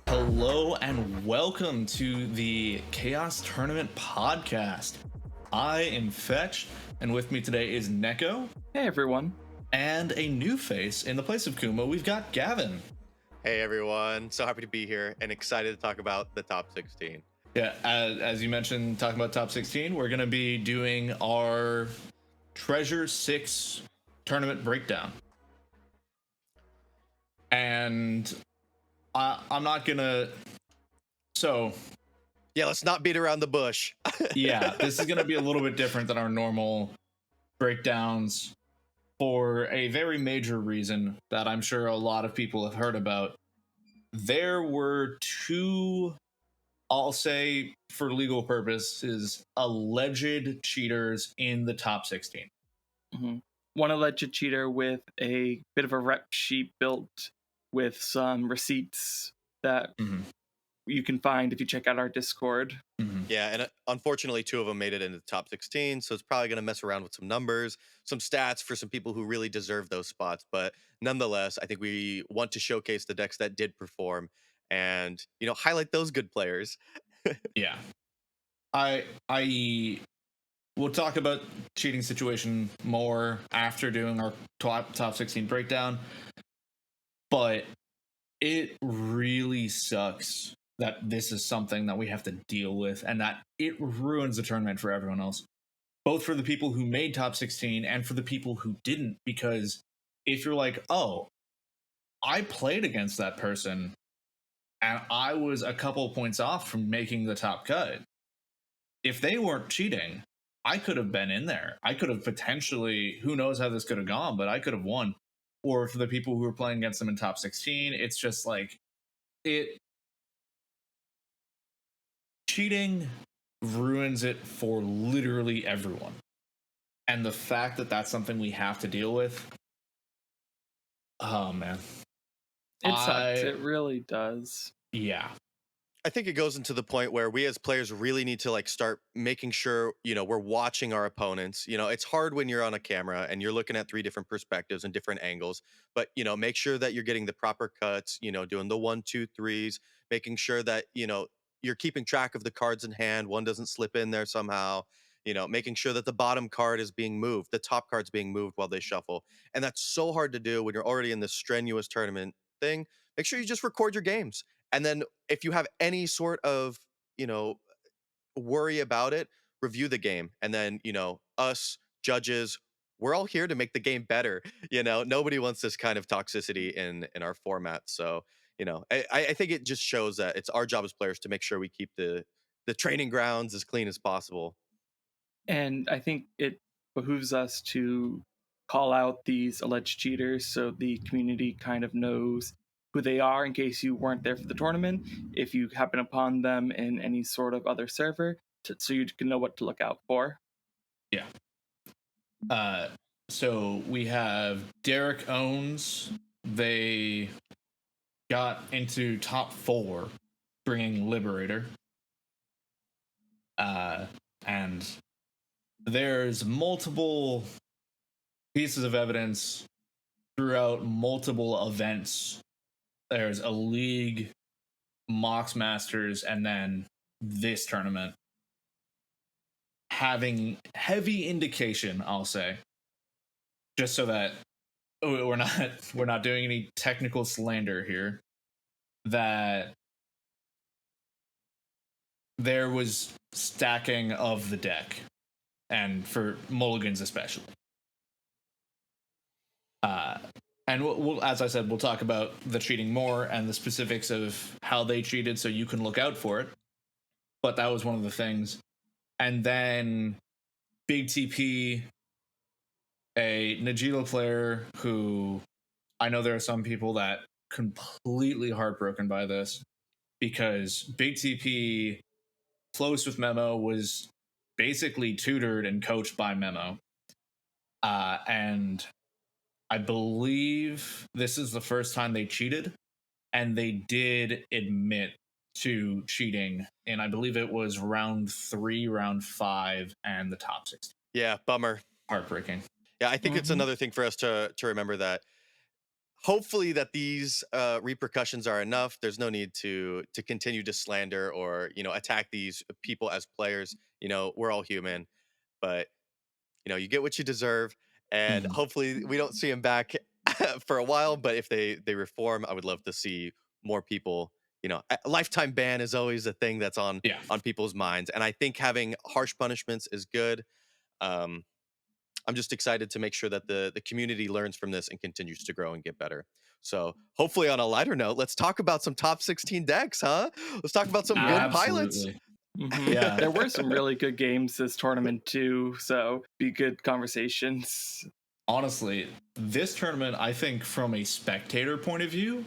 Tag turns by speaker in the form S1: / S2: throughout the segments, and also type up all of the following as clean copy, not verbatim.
S1: Hello and welcome to the Chaos Tournament podcast. I am Fetch, and with me today is Neko,
S2: Hey everyone.
S1: and a new face in the place of Kuma. We've got Gavin.
S3: Hey everyone, so happy to be here and excited to talk about the top 16.
S1: Yeah, as you mentioned, talking about top 16, we're going to be doing our Treasure 6 tournament breakdown. And I'm not going to... So...
S3: Yeah, let's not beat around the bush.
S1: Yeah, this is going to be a little bit different than our normal breakdowns for a very major reason that I'm sure a lot of people have heard about. There were two, I'll say for legal purposes, alleged cheaters in the top 16.
S2: Mm-hmm. One alleged cheater with a bit of a rep sheet built with some receipts that you can find if you check out our Discord.
S3: Yeah, and unfortunately, two of them made it into the top 16, so it's probably going to mess around with some numbers, some stats for some people who really deserve those spots. But nonetheless, I think we want to showcase the decks that did perform and, highlight those good players.
S1: Yeah. I we'll talk about cheating situation more after doing our top 16 breakdown, but it really sucks that this is something that we have to deal with and that it ruins the tournament for everyone else, both for the people who made top 16 and for the people who didn't. Because if you're like, oh, I played against that person and I was a couple points off from making the top cut, if they weren't cheating, I could have been in there. I could have potentially, who knows how this could have gone, but I could have won. Or for the people who were playing against them in top 16, it's just like, cheating ruins it for literally everyone. And the fact that that's something we have to deal with, oh man.
S2: It sucks. It really does.
S1: Yeah.
S3: I think it goes into the point where we as players really need to start making sure, we're watching our opponents. It's hard when you're on a camera and you're looking at three different perspectives and different angles, but make sure that you're getting the proper cuts, doing the 1, 2, 3s, making sure that, you're keeping track of the cards in hand. One doesn't slip in there somehow, making sure that the bottom card is being moved, the top card's being moved while they shuffle. And that's so hard to do when you're already in this strenuous tournament thing. Make sure you just record your games. And then if you have any sort of, worry about it, review the game. And then, us judges, we're all here to make the game better. Nobody wants this kind of toxicity in our format. So, I think it just shows that it's our job as players to make sure we keep the training grounds as clean as possible.
S2: And I think it behooves us to call out these alleged cheaters so the community kind of knows who they are in case you weren't there for the tournament, if you happen upon them in any sort of other server, so you can know what to look out for.
S1: Yeah. So we have Derek Owens. They got into top 4, bringing Liberator. And there's multiple pieces of evidence throughout multiple events. There's a league, Mox Masters, and then this tournament having heavy indication, I'll say, just so that we're not doing any technical slander here, that there was stacking of the deck, and for mulligans especially. And we'll, as I said, we'll talk about the cheating more and the specifics of how they cheated so you can look out for it. But that was one of the things. And then Big TP, a Najeela player who I know there are some people that completely heartbroken by this, because Big TP, close with Memo, was basically tutored and coached by Memo. And I believe this is the first time they cheated, and they did admit to cheating, and I believe it was round 3, round 5, and the top 16.
S3: Yeah, bummer.
S1: Heartbreaking.
S3: Yeah, I think it's another thing for us to remember that hopefully that these repercussions are enough. There's no need to continue to slander or attack these people as players. We're all human, but you get what you deserve, and
S1: Mhm.
S3: hopefully we don't see him back for a while. But if they reform, I would love to see more people. A lifetime ban is always a thing that's on
S1: Yeah.
S3: on people's minds, and I think having harsh punishments is good. Um, I'm just excited to make sure that the community learns from this and continues to grow and get better. So hopefully, on a lighter note, let's talk about some top 16 decks, huh? Let's talk about some
S2: Yeah.
S3: good pilots.
S1: Absolutely.
S2: Yeah. There were some really good games this tournament too, so be good conversations.
S1: Honestly, this tournament, I think, from a spectator point of view,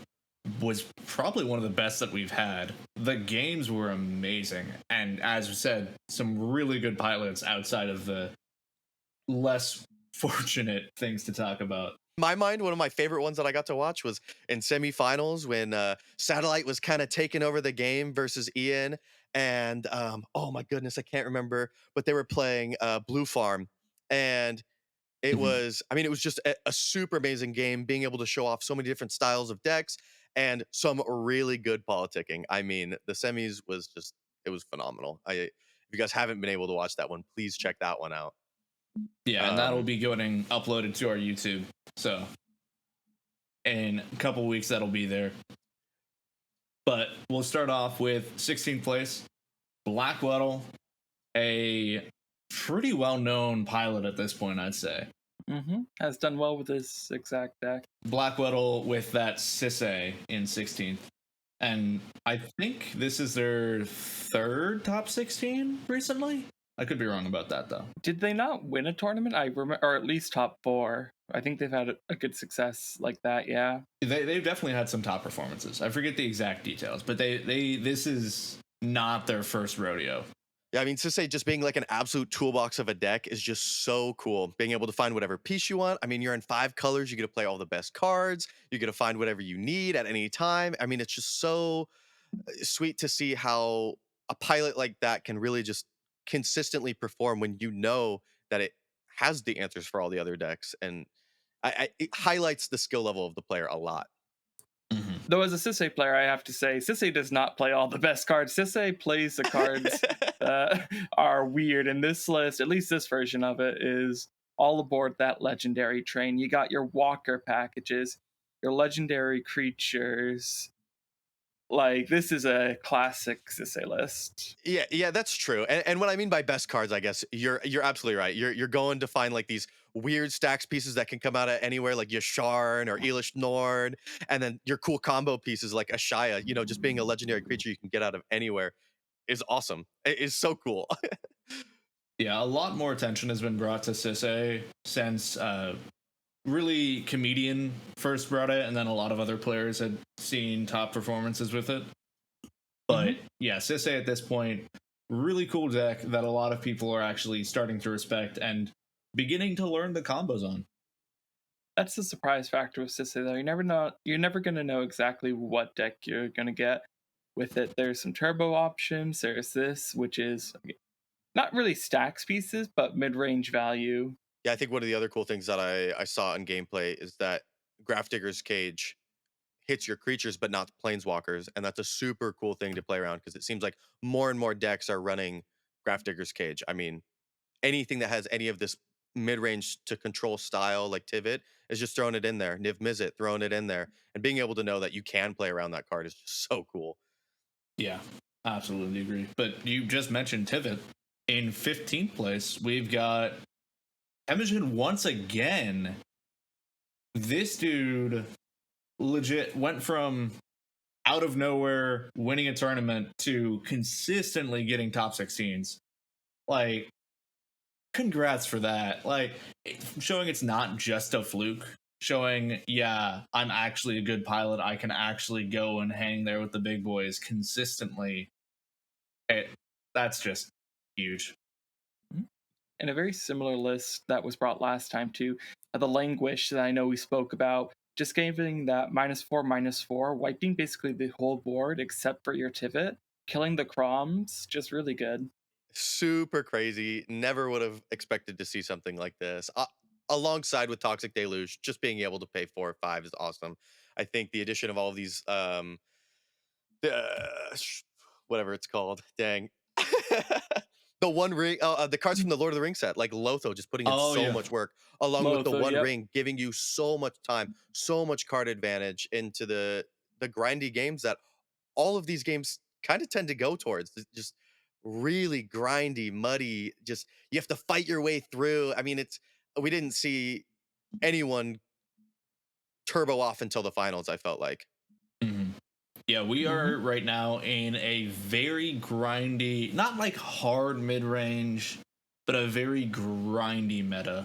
S1: was probably one of the best that we've had. The games were amazing, and as we said, some really good pilots outside of the less fortunate things to talk about.
S3: My mind, one of my favorite ones that I got to watch was in semifinals when Satellite was kind of taking over the game versus Ian, and oh my goodness, I can't remember, but they were playing Blue Farm, and it
S1: Mhm.
S3: was, I mean, it was just a super amazing game, being able to show off so many different styles of decks and some really good politicking. I mean, the semis was just, it was phenomenal. If you guys haven't been able to watch that one, please check that one out.
S1: Yeah, and that'll
S3: Um,
S1: be getting uploaded to our YouTube. So in a couple weeks, that'll be there. But we'll start off with 16th place, Blackweddle, a pretty well-known pilot at this point, I'd say.
S2: Has done well with this exact deck.
S1: Blackweddle with that Sisay in 16th. And I think this is their third top 16 recently. I could be wrong about that, though.
S2: Did they not win a tournament? I remember, or at least top 4. I think they've had a good success like that. Yeah.
S1: They've definitely had some top performances. I forget the exact details, but this is not their first rodeo.
S3: Yeah, I mean, to say just being like an absolute toolbox of a deck is just so cool. Being able to find whatever piece you want. I mean, you're in 5 colors. You get to play all the best cards. You get to find whatever you need at any time. I mean, it's just so sweet to see how a pilot like that can really just consistently perform when you know that it has the answers for all the other decks. And it highlights the skill level of the player a lot.
S1: Mm-hmm.
S2: Though as a Sisay player, I have to say, Sisay does not play all the best cards. Sisay plays the cards that are weird. And this list, at least this version of it, is all aboard that legendary train. You got your Walker packages, your legendary creatures. Like, this is a classic Sisay list.
S3: Yeah, that's true. And what I mean by best cards, I guess you're absolutely right. You're going to find like these weird stacks pieces that can come out of anywhere, like Yasharn or Elish Nord, and then your cool combo pieces like Ashaya. Just being a legendary creature you can get out of anywhere is awesome. It is so cool.
S1: Yeah, a lot more attention has been brought to Sisay since really Comedian first brought it, and then a lot of other players had seen top performances with it. But yeah, Sisay at this point, really cool deck that a lot of people are actually starting to respect and beginning to learn the combos on.
S2: That's the surprise factor with Sisay, though. You're never gonna know exactly what deck you're gonna get with it. There's some turbo options. There's this, which is not really stacks pieces, but mid-range value.
S3: Yeah, I think one of the other cool things that I saw in gameplay is that Grafdigger's Cage hits your creatures but not planeswalkers, and that's a super cool thing to play around because it seems like more and more decks are running Grafdigger's Cage. I mean, anything that has any of this mid-range to control style like Tivit is just throwing it in there. Niv Mizzet throwing it in there, and being able to know that you can play around that card is just so cool.
S1: Yeah, absolutely agree. But you just mentioned Tivit. In 15th place, we've got Temujin once again. This dude legit went from out of nowhere winning a tournament to consistently getting top 16s. Like, congrats for that. Like, showing it's not just a fluke. Showing, yeah, I'm actually a good pilot. I can actually go and hang there with the big boys consistently. That's just huge.
S2: And a very similar list that was brought last time too, the Languish that I know we spoke about, just giving that -4/-4, wiping basically the whole board except for your Tivit, killing the Croms, just really good.
S3: Super crazy. Never would have expected to see something like this. alongside with Toxic Deluge, just being able to pay 4 or 5 is awesome. I think the addition of all of these whatever it's called, dang. The One Ring, the cards from the Lord of the Rings set, like Lotho, just putting in
S1: Oh
S3: so
S1: yeah.
S3: much work, along with the
S2: Lotho,
S3: One
S2: yep.
S3: Ring, giving you so much time, so much card advantage into the grindy games that all of these games kind of tend to go towards. Just really grindy, muddy. Just you have to fight your way through. I mean, it's we didn't see anyone turbo off until the finals. I felt like.
S1: Mhm. Yeah, we
S2: Mhm.
S1: are right now in a very grindy, not like hard mid range, but a very grindy meta.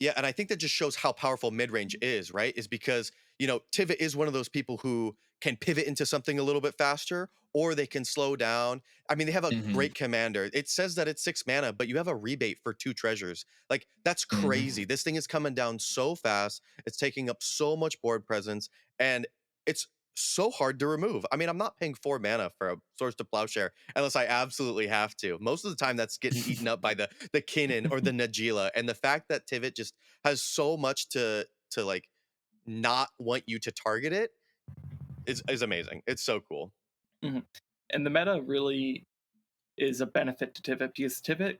S3: Yeah, and I think that just shows how powerful mid-range is, right? Is because, Tivit is one of those people who can pivot into something a little bit faster, or they can slow down. I mean, they have a
S1: Hmm.
S3: great commander. It says that it's 6 mana, but you have a rebate for 2 treasures. Like, that's
S1: Hmm.
S3: crazy. This thing is coming down so fast. It's taking up so much board presence, and it's so hard to remove. I mean, I'm not paying 4 mana for a Swords to Plowshare unless I absolutely have to. Most of the time, that's getting eaten up by the Kinnan or the Najila. And the fact that Tivit just has so much to like not want you to target it is amazing. It's so cool.
S2: Mhm. And the meta really is a benefit to Tivit because Tivit,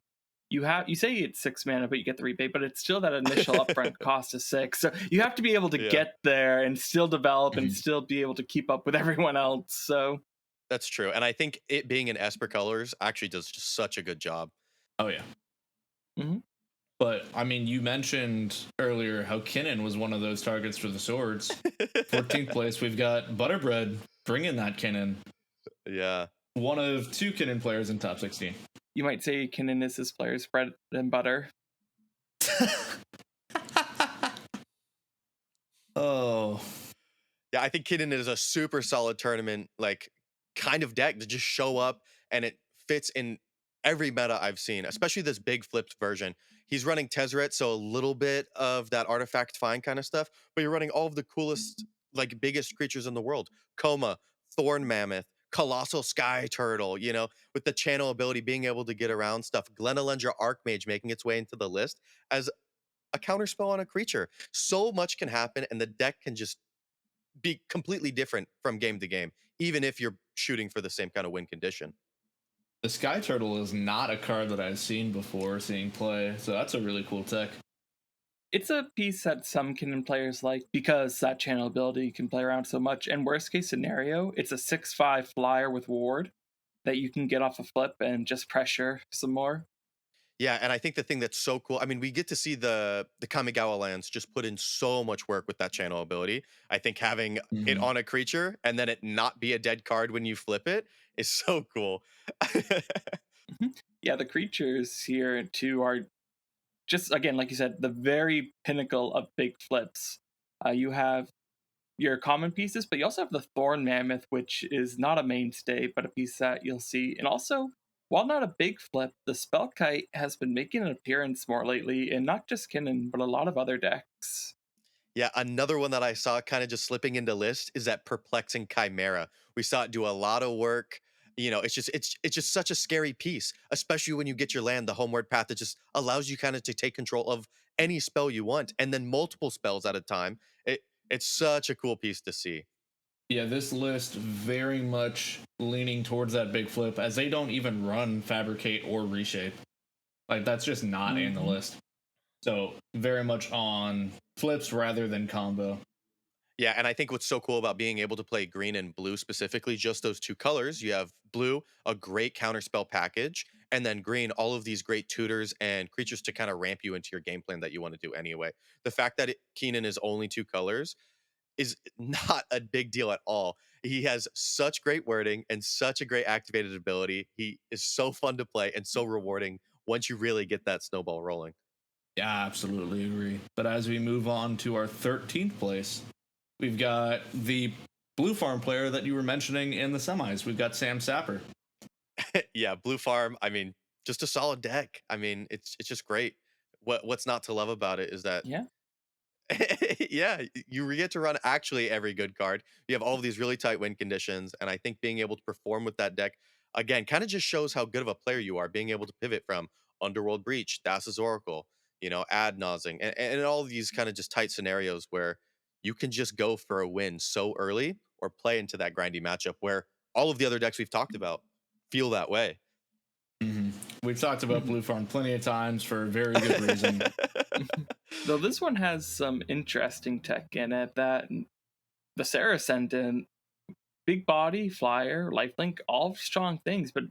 S2: you say it's 6 mana, but you get the rebate, but it's still that initial upfront cost of 6. So you have to be able to
S3: Yeah,
S2: get there and still develop and
S1: Hmm.
S2: still be able to keep up with everyone else. So
S3: that's true. And I think it being in Esper colors actually does just such a good job.
S1: Oh yeah.
S2: mhm.
S1: But I mean, you mentioned earlier how Kinnan was one of those targets for the swords. 14th place, we've got Butterbread bringing that Kinnan.
S3: Yeah.
S1: One of 2 Kinnan players in top 16.
S2: You might say Kinnan is his player's bread and butter.
S1: Oh.
S3: Yeah, I think Kidden is a super solid tournament, like kind of deck to just show up and it fits in every meta I've seen, especially this big flipped version. He's running Tezzeret, so a little bit of that artifact find kind of stuff, but you're running all of the coolest, like biggest creatures in the world. Coma, Thorn Mammoth, Colossal Sky Turtle, with the channel ability being able to get around stuff. Glenelendra Archmage making its way into the list as a counterspell on a creature. So much can happen, and the deck can just be completely different from game to game, even if you're shooting for the same kind of win condition.
S1: The Sky Turtle is not a card that I've seen before seeing play, so that's a really cool tech.
S2: It's a piece that some Kinnan players like because that channel ability can play around so much. And worst case scenario, it's a 6/5 flyer with ward that you can get off a flip and just pressure some more.
S3: Yeah, and I think the thing that's so cool, I mean, we get to see the Kamigawa lands just put in so much work with that channel ability. I think having it
S1: Mhm.
S3: on a creature and then it not be a dead card when you flip it is so cool.
S2: Mhm. Yeah, the creatures here too are just again, like you said, the very pinnacle of big flips. You have your common pieces, but you also have the Thorn Mammoth, which is not a mainstay, but a piece that you'll see. And also, while not a big flip, the Spellkite has been making an appearance more lately in not just Kinnan, but a lot of other decks.
S3: Yeah, another one that I saw kind of just slipping into list is that Perplexing Chimera. We saw it do a lot of work. It's just such a scary piece, especially when you get your land, the homeward path that just allows you kind of to take control of any spell you want and then multiple spells at a time. It's such a cool piece to see.
S1: Yeah, this list very much leaning towards that big flip as they don't even run Fabricate or Reshape. Like, that's just not in the
S2: Mhm.
S1: list. So, very much on flips rather than combo.
S3: Yeah, and I think what's so cool about being able to play green and blue specifically, just those 2 colors, you have blue, a great counterspell package, and then green, all of these great tutors and creatures to kind of ramp you into your game plan that you want to do anyway. The fact that Keenan is only 2 colors is not a big deal at all. He has such great wording and such a great activated ability. He is so fun to play and so rewarding once you really get that snowball rolling.
S1: Yeah, absolutely agree. But as we move on to our 13th place, we've got the Blue Farm player that you were mentioning in the semis. We've got Sam Sapper.
S3: Yeah, Blue Farm, I mean, just a solid deck. I mean, it's just great. What's not to love about it is that
S2: Yeah.
S3: yeah, you get to run actually every good card. You have all of these really tight win conditions, and I think being able to perform with that deck again kind of just shows how good of a player you are. Being able to pivot from Underworld Breach, Thassa's Oracle, ad nausing, and all of these kind of just tight scenarios where you can just go for a win so early or play into that grindy matchup where all of the other decks we've talked about feel that way.
S1: Mhm. We've talked about
S2: Mhm.
S1: Blue Farm plenty of times for a very good reason.
S2: Though this one has some interesting tech in it that the Saracen big body, flyer, lifelink, all strong things, but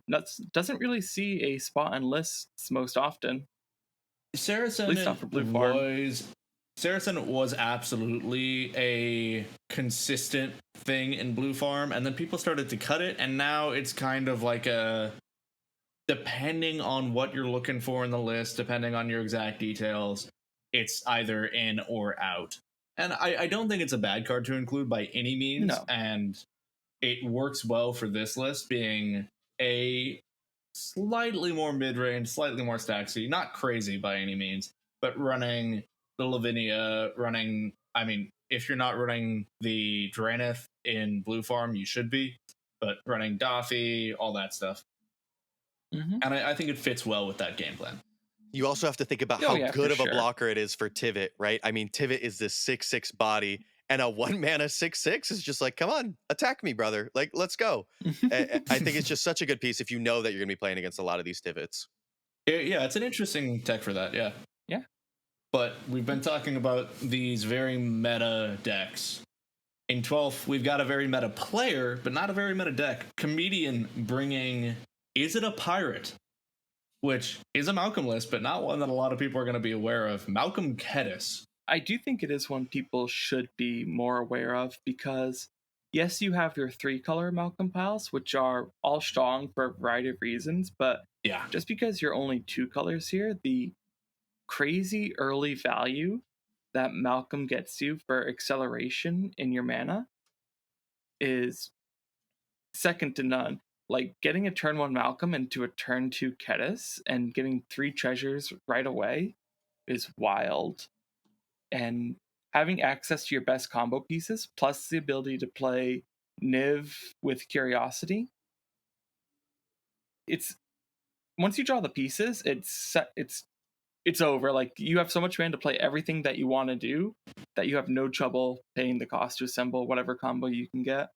S2: doesn't really see a spot on lists most often. At least not for Blue Farm.
S1: Saracen was absolutely a consistent thing in Blue Farm, and then people started to cut it, and now it's kind of like a, depending on what you're looking for in the list, depending on your exact details, it's either in or out. And I don't think it's a bad card to include by any means,
S2: No.
S1: and it works well for this list being a slightly more mid-range, slightly more stacksy, not crazy by any means, but running the Lavinia, running, I mean, if you're not running the Draenith in Blue Farm, you should be, but running Daffy, all that stuff.
S2: Mm-hmm.
S1: And I think it fits well with that game plan.
S3: You also have to think about
S2: Oh,
S3: how
S2: yeah,
S3: good
S2: for
S3: of a
S2: sure.
S3: blocker it is for Tivit, right? I mean, Tivit is this 6/6 body, and a 1 mana 6/6 is just like, come on, attack me, brother. Like, let's go. I think it's just such a good piece if you know that you're going to be playing against a lot of these Tivits.
S1: Yeah, it's an interesting tech for that, yeah.
S2: Yeah.
S1: But we've been talking about these very meta decks. In 12th, we've got a very meta player, but not a very meta deck. Comedian bringing Is It a Pirate? Which is a Malcolm list, but not one that a lot of people are going to be aware of. Malcolm Kedis.
S2: I do think it is one people should be more aware of because, yes, you have your 3-color Malcolm piles, which are all strong for a variety of reasons, but
S1: Yeah.
S2: just because you're only 2 colors here, the crazy early value that Malcolm gets you for acceleration in your mana is second to none. Like getting a turn 1 Malcolm into a turn 2 Kedis and getting 3 treasures right away is wild. And having access to your best combo pieces, plus the ability to play Niv with Curiosity, it's once you draw the pieces, it's over. Like you have so much mana to play everything that you want to do that you have no trouble paying the cost to assemble whatever combo you can get.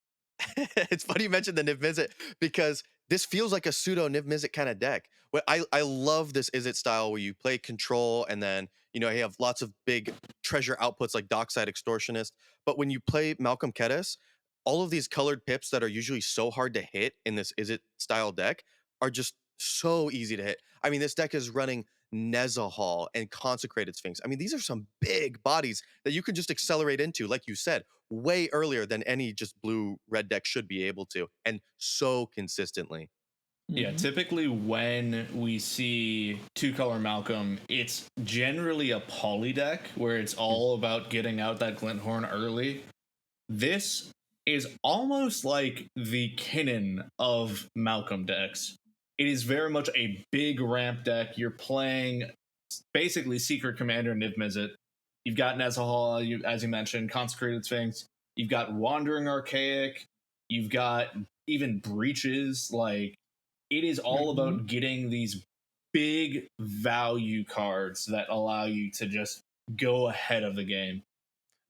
S3: It's funny you mentioned the Niv Mizzet because this feels like a pseudo Niv Mizzet kind of deck. What I love this Is It style where you play control and then you have lots of big treasure outputs like Dockside Extortionist. But when you play Malcolm Kedis, all of these colored pips that are usually so hard to hit in this Is It style deck are just so easy to hit. I mean, this deck is running Nezahal and Consecrated Sphinx. I mean, these are some big bodies that you can just accelerate into, like you said, way earlier than any just blue red deck should be able to, and so consistently.
S1: Yeah,
S2: Mhm.
S1: typically when we see 2-color Malcolm, it's generally a poly deck where it's all about getting out that Glinthorn early. This is almost like the Kinnan of Malcolm decks. It is very much a big ramp deck. You're playing basically Secret Commander Niv Mizzet. You've got Nezahal, as you mentioned, Consecrated Sphinx. You've got Wandering Archaic. You've got even Breaches. Like, it is all
S2: Mhm.
S1: about getting these big value cards that allow you to just go ahead of the game.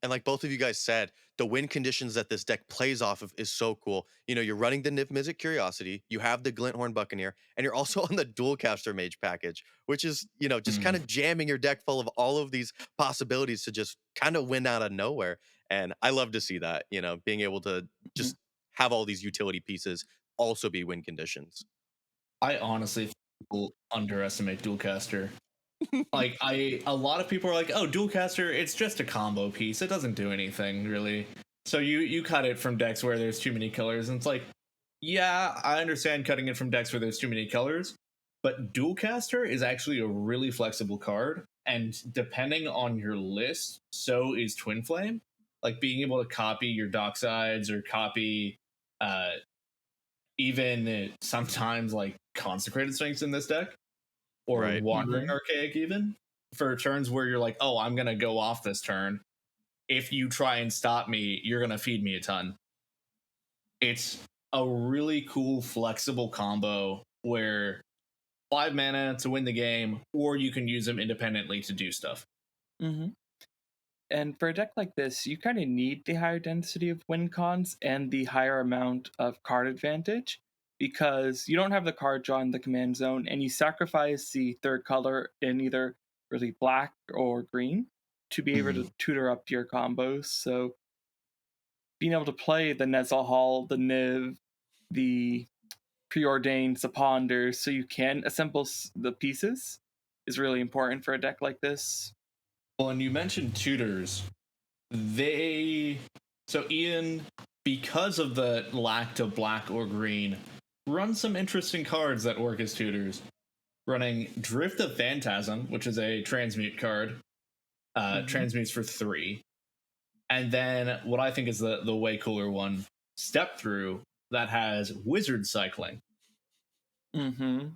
S3: And like both of you guys said, the win conditions that this deck plays off of is so cool. You're running the Niv Mizzet Curiosity, you have the Glinthorn Buccaneer, and you're also on the Dualcaster Mage package, which is, just kind
S1: Mhm.
S3: of jamming your deck full of all of these possibilities to just kind of win out of nowhere. And I love to see that, being able to
S2: Mhm.
S3: just have all these utility pieces also be win conditions.
S1: I honestly think people underestimate Dualcaster. Like, a lot of people are like, "Oh, Dualcaster, it's just a combo piece. It doesn't do anything really." So you cut it from decks where there's too many colors, and it's like, yeah, I understand cutting it from decks where there's too many colors, but Dualcaster is actually a really flexible card, and depending on your list, so is Twin Flame. Like being able to copy your Docksides or copy uh even sometimes like Consecrated Sphinx in this deck or
S3: Right.
S1: Wandering
S2: Mhm.
S1: Archaic even for turns where you're like, oh, I'm gonna go off this turn. If you try and stop me, you're gonna feed me a ton. It's a really cool, flexible combo where 5 mana to win the game, or you can use them independently to do stuff.
S2: Mm-hmm. And for a deck like this, you kind of need the higher density of win cons and the higher amount of card advantage because you don't have the card draw in the command zone and you sacrifice the third color in either really black or green to be able to tutor up your combos. So being able to play the Nezal Hall, the Niv, the Preordained, the Ponder, so you can assemble the pieces is really important for a deck like this.
S1: Well, and you mentioned tutors. So Ian, because of the lack to black or green, run some interesting cards that work as tutors. Running Drift of Phantasm, which is a transmute card, transmutes for 3. And then what I think is the way cooler one, Step Through, that has Wizard Cycling.
S2: Mm-hmm.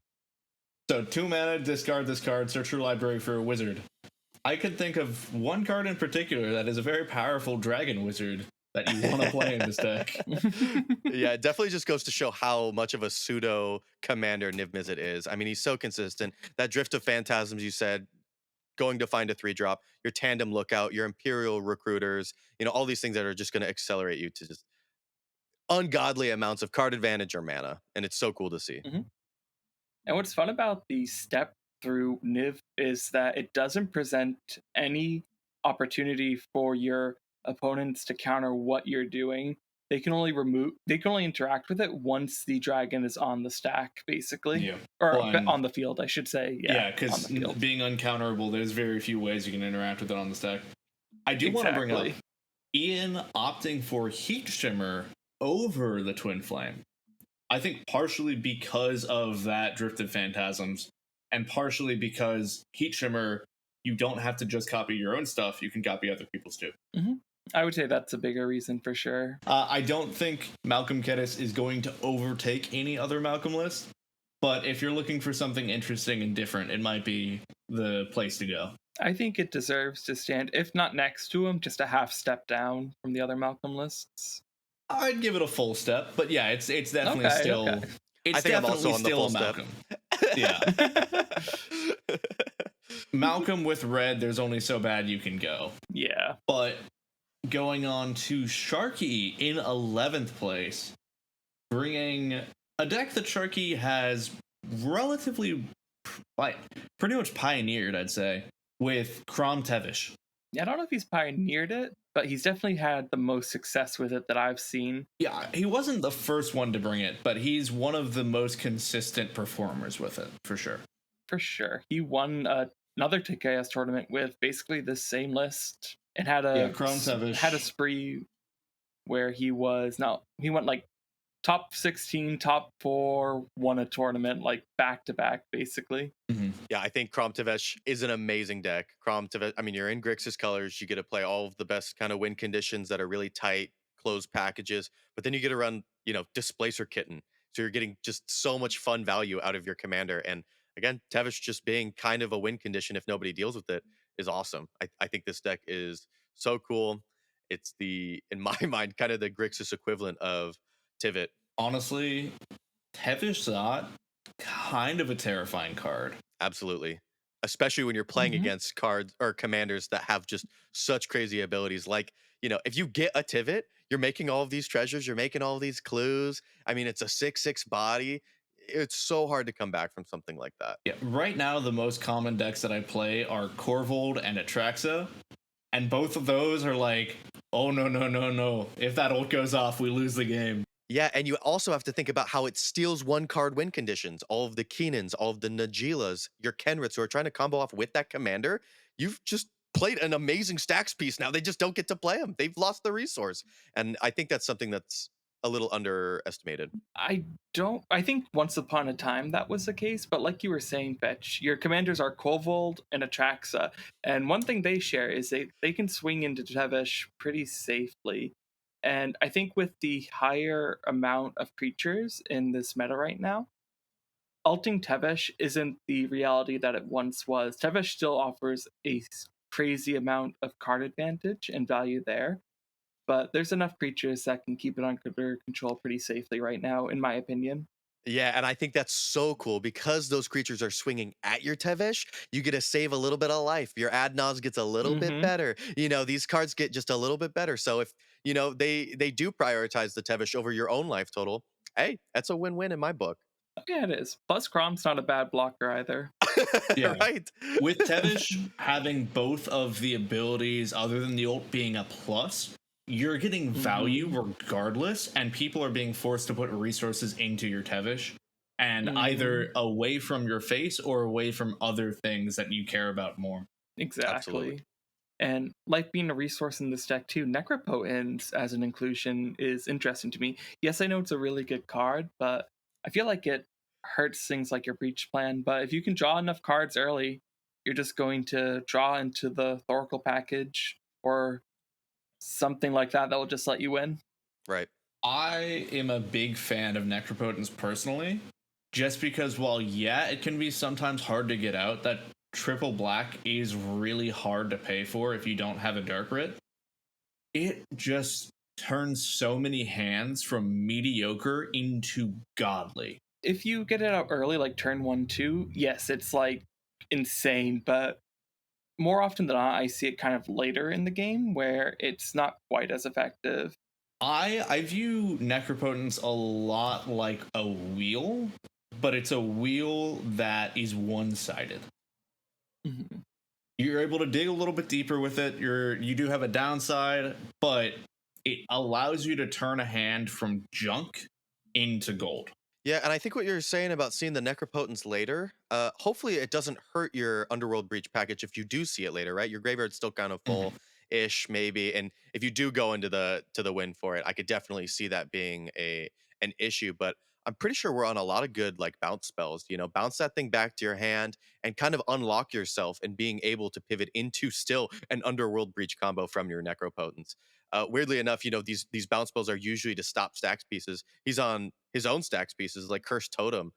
S1: So 2 mana, discard this card, search your library for a wizard. I could think of one card in particular that is a very powerful dragon wizard that you want to play in this deck.
S3: Yeah, it definitely just goes to show how much of a pseudo commander Niv Mizzet is. I mean, he's so consistent. That Drift of Phantasms, you said, going to find a 3-drop, your Tandem Lookout, your Imperial Recruiters, all these things that are just going to accelerate you to just ungodly amounts of card advantage or mana. And it's so cool to see.
S2: Mm-hmm. And what's fun about the Step Through Niv is that it doesn't present any opportunity for your opponents to counter what you're doing. They can only interact with it once the dragon is on the stack, basically.
S1: Yeah.
S2: Or
S1: Well,
S2: on the field, I should say.
S1: Yeah, because being uncounterable, there's very few ways you can interact with it on the stack. I do want to bring up Ian opting for Heat Shimmer over the Twin Flame. I think partially because of that Drifted Phantasms, and partially because Heat Shimmer, you don't have to just copy your own stuff, you can copy other people's too.
S2: Mm-hmm. I would say that's a bigger reason for sure.
S1: I don't think Malcolm Kedis is going to overtake any other Malcolm list, but if you're looking for something interesting and different, it might be the place to go.
S2: I think it deserves to stand, if not next to him, just a half step down from the other Malcolm lists.
S1: I'd give it a full step, but yeah, it's definitely still.
S3: Okay.
S1: It's
S3: I think I'm also on the full
S1: Malcolm.
S3: Step.
S1: Yeah. Malcolm with red, there's only so bad you can go.
S2: Yeah.
S1: But going on to Sharky in 11th place, bringing a deck that Sharky has relatively, pretty much pioneered, I'd say, with Crom Tevish.
S2: I don't know if he's pioneered it, but he's definitely had the most success with it that I've seen.
S1: Yeah, he wasn't the first one to bring it, but he's one of the most consistent performers with it, for sure.
S2: For sure. He won another TKS tournament with basically the same list and had a spree where he went like top 16, top 4, won a tournament like back to back, basically.
S3: Mm-hmm. Yeah, I think Crom Tevesh is an amazing deck. Crom Tevesh, I mean, you're in Grixis colors. You get to play all of the best kind of win conditions that are really tight, closed packages. But then you get to run, Displacer Kitten. So you're getting just so much fun value out of your commander. And again, Tevesh just being kind of a win condition if nobody deals with it is awesome. I think this deck is so cool. It's in my mind, kind of the Grixis equivalent of Tivit.
S1: Honestly, Tevish Zot, kind of a terrifying card.
S3: Absolutely. Especially when you're playing against cards or commanders that have just such crazy abilities. Like, if you get a Tivit, you're making all of these treasures, you're making all of these clues. I mean, it's a 6/6 body. It's so hard to come back from something like that.
S1: Yeah, right now the most common decks that I play are Korvold and Atraxa. And both of those are like, oh, no. If that ult goes off, we lose the game.
S3: Yeah, and you also have to think about how it steals 1-card win conditions. All of the Keenans, all of the Najilas, your Kenriths who are trying to combo off with that commander. You've just played an amazing stacks piece. Now they just don't get to play them. They've lost the resource. And I think that's something that's a little underestimated.
S2: I think once upon a time that was the case, but like you were saying, Fetch, your commanders are Korvold and Atraxa, and one thing they share is they can swing into Tevesh pretty safely. And I think with the higher amount of creatures in this meta right now, ulting Tevesh isn't the reality that it once was. Tevesh still offers a crazy amount of card advantage and value there, but there's enough creatures that can keep it under control pretty safely right now, in my opinion.
S3: Yeah, and I think that's so cool because those creatures are swinging at your Tevesh. You get to save a little bit of life. Your Adnaz gets a little bit
S2: Mm-hmm.
S3: better. These cards get just a little bit better. So if they do prioritize the Tevesh over your own life total, hey, that's a win-win in my book.
S2: Yeah, it is. Plus, Crom's not a bad blocker either.
S1: Yeah.
S3: Right.
S1: With Tevish having both of the abilities, other than the ult being a plus, you're getting value regardless, and people are being forced to put resources into your Tevish, and either away from your face or away from other things that you care about more.
S2: Exactly.
S3: Absolutely.
S2: And like being a resource in this deck too, Necropotence as an inclusion is interesting to me. Yes, I know it's a really good card, but I feel like it hurts things like your Breach Plan. But if you can draw enough cards early, you're just going to draw into the Thoracle package or something like that will just let you win.
S3: Right.
S1: I am a big fan of Necropotence personally, just because while yeah, it can be sometimes hard to get out, that triple black is really hard to pay for if you don't have a Dark Writ. It just turns so many hands from mediocre into godly.
S2: If you get it out early, like turn 1, 2, yes, it's like insane, but more often than not, I see it kind of later in the game where it's not quite as effective.
S1: I view Necropotence a lot like a wheel, but it's a wheel that is one-sided.
S2: Mhm.
S1: You're able to dig a little bit deeper with it. You do have a downside, but it allows you to turn a hand from junk into gold.
S3: Yeah, and I think what you're saying about seeing the Necropotence later, hopefully it doesn't hurt your Underworld Breach package if you do see it later, right? Your graveyard's still kind of
S1: Mhm.
S3: full ish, maybe. And if you do go into the win for it, I could definitely see that being an issue. But I'm pretty sure we're on a lot of good like bounce spells. Bounce that thing back to your hand and kind of unlock yourself and being able to pivot into still an Underworld Breach combo from your Necropotence. Weirdly enough, these bounce spells are usually to stop stacks pieces. He's on his own stacks pieces like Cursed Totem,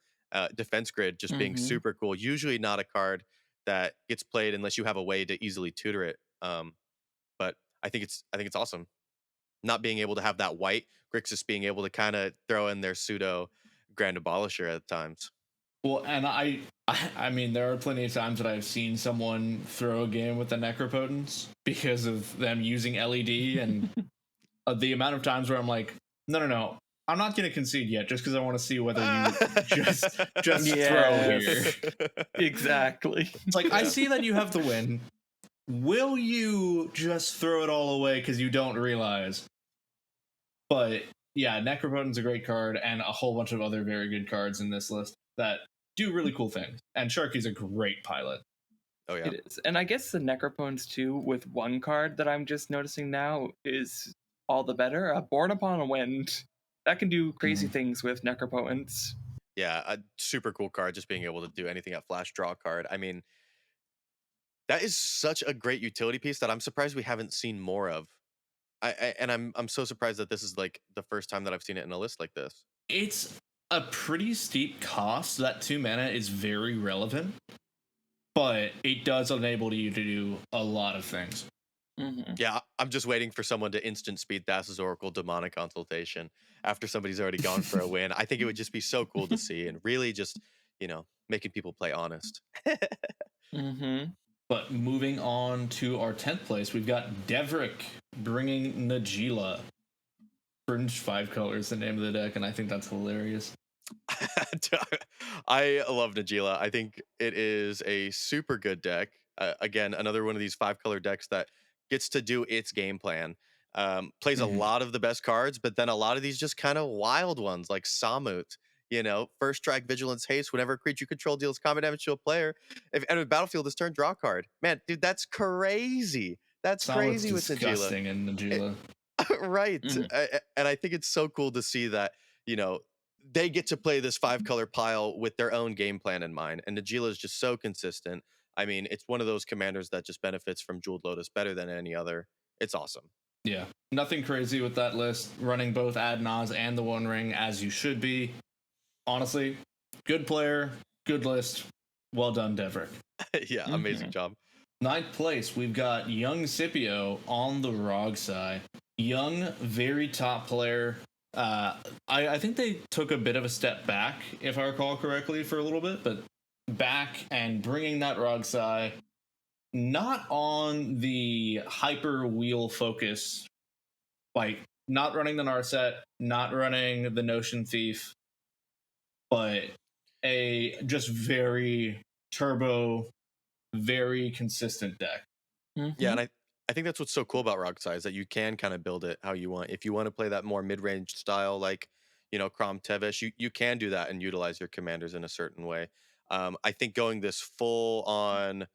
S3: Defense Grid, just being
S2: Mhm.
S3: super cool. Usually not a card that gets played unless you have a way to easily tutor it. But I think it's awesome. Not being able to have that white, Grixis being able to kind of throw in their pseudo Grand Abolisher at times.
S1: Well, and I mean, there are plenty of times that I've seen someone throw a game with the Necropotence because of them using LED, and the amount of times where I'm like, no, no, no, I'm not going to concede yet, just because I want to see whether you just throw here.
S2: Yes. Exactly.
S1: It's like, I
S3: Yeah.
S1: see that you have the win. Will you just throw it all away because you don't realize? But yeah, Necropotent's a great card, and a whole bunch of other very good cards in this list that do really cool things. And Sharky's a great pilot.
S3: Oh yeah.
S2: It is. And I guess the Necropotence too, with one card that I'm just noticing now, is all the better. Born Upon a Wind. That can do crazy things with Necropotence.
S3: Yeah, a super cool card, just being able to do anything at flash draw card. I mean, that is such a great utility piece that I'm surprised we haven't seen more of. And I'm so surprised that this is like the first time that I've seen it in a list like this.
S1: It's a pretty steep cost. That 2 mana is very relevant, but it does enable you to do a lot of things.
S2: Mm-hmm.
S3: Yeah, I'm just waiting for someone to instant speed Thassa's Oracle Demonic Consultation after somebody's already gone for a win. I think it would just be so cool to see and really just, making people play honest.
S2: Mm-hmm.
S1: But moving on to our 10th place, we've got Devrick bringing Najila. Fringe 5 colors, the name of the deck, and I think that's hilarious.
S3: I love Najila. I think it is a super good deck. Again, another one of these 5-color decks that gets to do its game plan. Plays a lot of the best cards, but then a lot of these just kind of wild ones like Samut. First strike, vigilance, haste. Whenever a creature you control deals combat damage to a player, if entered battlefield this turn, draw a card. Man, dude, that's crazy. That's
S1: Solid's
S3: crazy with Najila.
S1: disgusting in Najila.
S3: Right.
S2: Mhm.
S3: And I think it's so cool to see that, they get to play this 5-color pile with their own game plan in mind. And Najila is just so consistent. I mean, it's one of those commanders that just benefits from Jeweled Lotus better than any other. It's awesome.
S1: Yeah. Nothing crazy with that list. Running both Adnaz and the One Ring as you should be. Honestly, good player, good list. Well done, Devrick.
S3: Yeah, amazing job.
S1: 9th place, we've got Young Scipio on the ROG side. Young, very top player. I think they took a bit of a step back, if I recall correctly, for a little bit, but back and bringing that Rogsai not on the hyper wheel focus, like not running the Narset, not running the Notion Thief, but a just very turbo, very consistent deck.
S3: Yeah,
S2: Mhm.
S3: and I think that's what's so cool about Rock Size, that you can kind of build it how you want. If you want to play that more mid-range style, like Krom Tevesh, you can do that and utilize your commanders in a certain way. I think going this full on,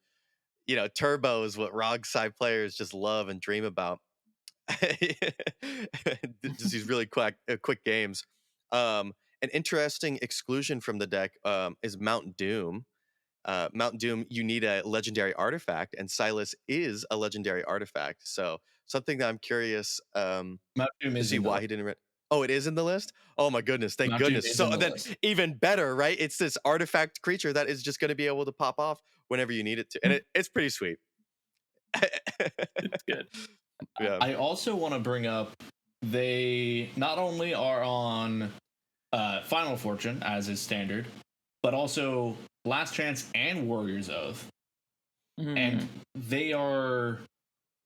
S3: turbo is what Rog Side players just love and dream about. Just these really quick games. An interesting exclusion from the deck is Mount Doom. Mount Doom, you need a legendary artifact, and Silas is a legendary artifact. So something that I'm curious
S1: Mount Doom
S3: to
S1: is
S3: see
S1: in the
S3: why he
S1: list.
S3: didn't. Oh, it is in the list. Oh my goodness! Thank
S1: Mount Doom
S3: goodness.
S1: is
S3: So
S1: in the
S3: then,
S1: list.
S3: even better, right? It's this artifact creature that is just going to be able to pop off whenever you need it to, and it's pretty sweet.
S2: It's good.
S3: Yeah.
S1: I also want to bring up they not only are on Final Fortune as is standard, but also Last Chance and Warrior's Oath, and
S2: Mm.
S1: they are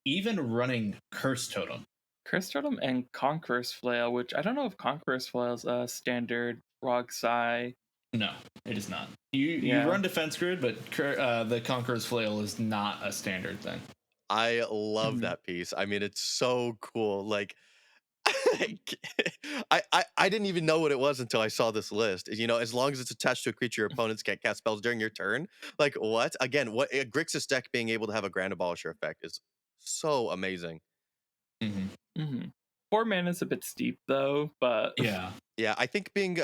S1: even running Curse Totem.
S2: Curse Totem and Conqueror's Flail, which I don't know if Conqueror's Flail is a standard Rogsai.
S1: No, it is not. You
S2: Yeah.
S1: run Defense Grid, but the Conqueror's Flail is not a standard thing.
S3: I love
S2: Mhm.
S3: that piece. I mean, it's so cool. Like, I didn't even know what it was until I saw this list. As long as it's attached to a creature, your opponents can't cast spells during your turn. Like, what? Again, what Grixis deck being able to have a Grand Abolisher effect is so amazing.
S1: Mm-hmm.
S2: Mm-hmm. 4 mana is a bit steep though, but
S1: Yeah.
S3: Yeah, I think being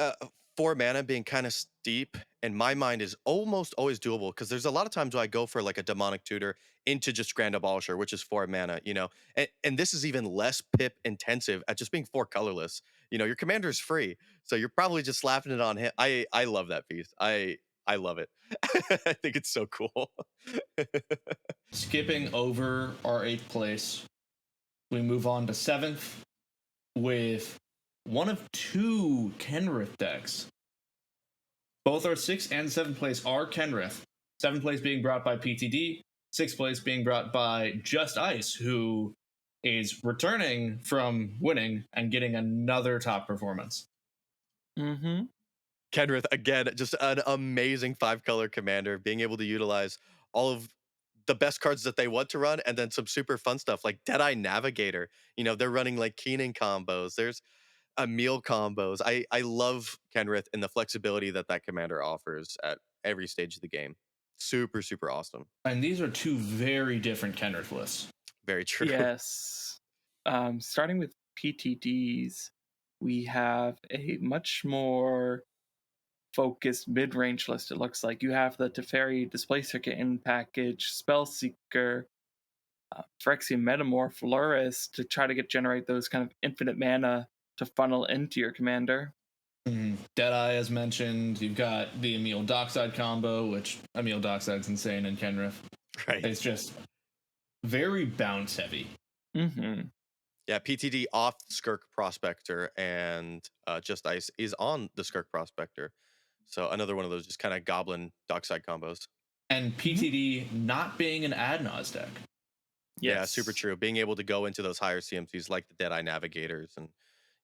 S3: 4 mana being kind of steep in my mind is almost always doable, because there's a lot of times where I go for like a demonic tutor into just Grand Abolisher, which is 4 mana. And this is even less pip intensive at just being 4 colorless. Your commander is free, so you're probably just slapping it on him. I love that piece. I love it. I think it's so cool.
S1: Skipping over our 8th place, we move on to 7th with one of 2 Kenrith decks. Both our 6th and 7th place are Kenrith. 7th place being brought by PTD, 6th place being brought by Just Ice, who is returning from winning and getting another top performance.
S2: mm-hmm.
S3: Kenrith, again, just an amazing 5-color commander, being able to utilize all of the best cards that they want to run, and then some super fun stuff like Deadeye Navigator. They're running like Keenan combos. There's Emil combos. I love Kenrith and the flexibility that commander offers at every stage of the game. Super, super awesome.
S1: And these are 2 very different Kenrith lists.
S3: Very true.
S2: Yes. Starting with PTDs, we have a much more focused mid-range list. It looks like you have the Teferi Displacer in package, Spellseeker, Phyrexian Metamorph, Luris to try to generate those kind of infinite mana to funnel into your commander.
S1: Deadeye, as mentioned. You've got the Emil Dockside combo, which Emil Dockside's insane in Kenrith.
S3: Right.
S1: It's just very bounce heavy.
S2: Mm-hmm.
S3: Yeah, PTD off Skirk Prospector, and Just Ice is on the Skirk Prospector. So another one of those just kind of goblin dockside combos.
S1: And PTD not being an Adnaz deck.
S2: Yes.
S3: Yeah, super true. Being able to go into those higher CMCs like the Deadeye Navigators, and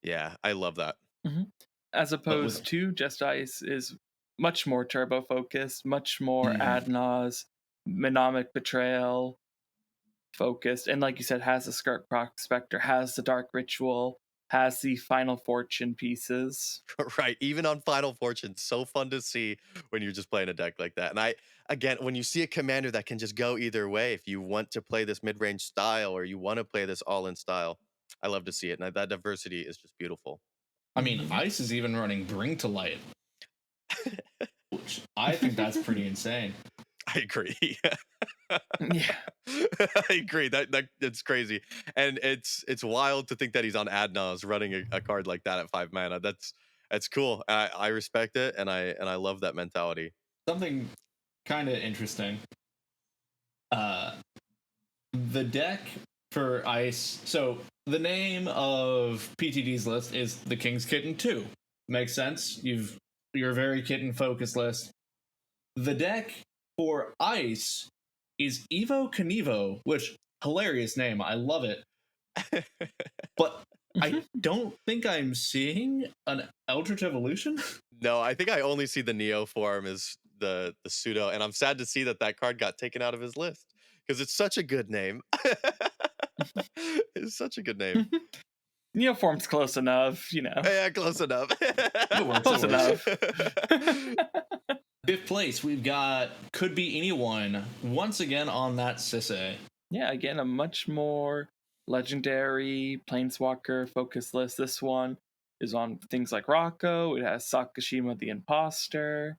S3: yeah, I love that.
S2: Mm-hmm. As opposed to Just Ice is much more turbo focused, much more Adnaz, Mnemonic Betrayal focused, and like you said, has the Skirk Prospector, has the Dark Ritual, has the Final Fortune pieces.
S3: Right, even on Final Fortune, so fun to see when you're just playing a deck like that. And again, when you see a commander that can just go either way, if you want to play this mid-range style or you want to play this all-in style, I love to see it. And that diversity is just beautiful.
S1: I mean, Ice is even running Bring to Light, which I think that's pretty insane.
S3: I agree.
S2: Yeah,
S3: I agree. That's crazy, and it's wild to think that he's on Adnaz running a card like that at 5 mana. That's cool. I respect it, and I love that mentality.
S1: Something kind of interesting. The deck for Ice. So the name of PTD's list is the King's Kitten 2. Makes sense. You're a very kitten focused list. The deck for Ice is Evo Knievo, which hilarious name. I love it. But I don't think I'm seeing an Eldritch Evolution.
S3: No, I think I only see the Neo form as the pseudo, and I'm sad to see that that card got taken out of his list because it's such a good name. It's such a good name.
S2: Neoform's close enough, you know.
S3: Yeah, close enough.
S2: Close enough.
S1: Fifth place, we've got Could Be Anyone once again on that Sisse.
S2: Yeah, again, a much more legendary planeswalker focus list. This one is on things like Rocco. It has Sakashima the Imposter.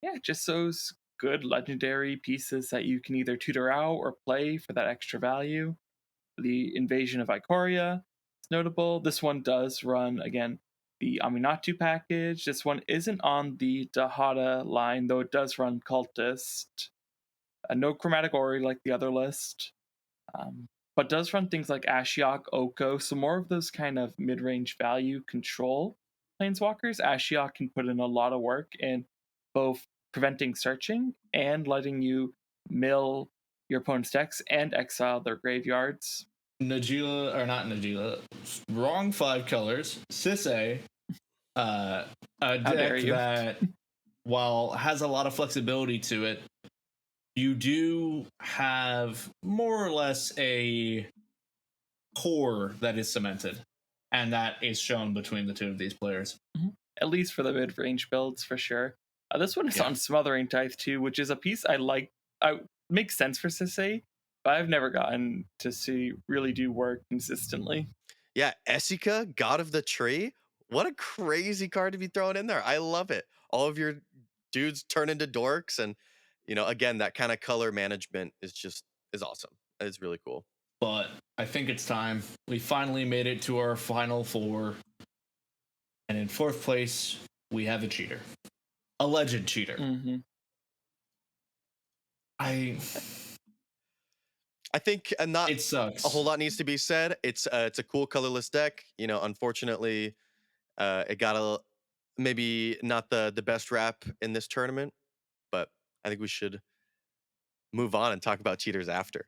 S2: Yeah, just those good legendary pieces that you can either tutor out or play for that extra value. The Invasion of Ikoria is notable. This one does run, again, the Aminatu package. This one isn't on the Dahada line, though it does run Cultist. No Chromatic Ori like the other list. But does run things like Ashiok, Oko, so more of those kind of mid-range value control planeswalkers. Ashiok can put in a lot of work in both preventing searching and letting you mill your opponent's decks and exile their graveyards.
S1: Najila, or not Najila, wrong 5 colors. Sisse, a deck that, while has a lot of flexibility to it, you do have more or less a core that is cemented, and that is shown between the two of these players.
S2: At least for the mid-range builds, for sure. This one is on Smothering Tithe too, which is a piece I like. Makes sense for Sisse, but I've never gotten to see really do work consistently.
S3: Yeah, Esika, God of the Tree. What a crazy card to be thrown in there. I love it. All of your dudes turn into dorks, and again, that kind of color management is awesome. It's really cool.
S1: But I think it's time. We finally made it to our final 4. And in 4th place, we have a cheater. Alleged cheater.
S2: Mm-hmm.
S3: I think
S1: it sucks.
S3: A whole lot needs to be said. It's a cool colorless deck. Unfortunately, it got maybe not the best rap in this tournament, but I think we should move on and talk about cheaters after.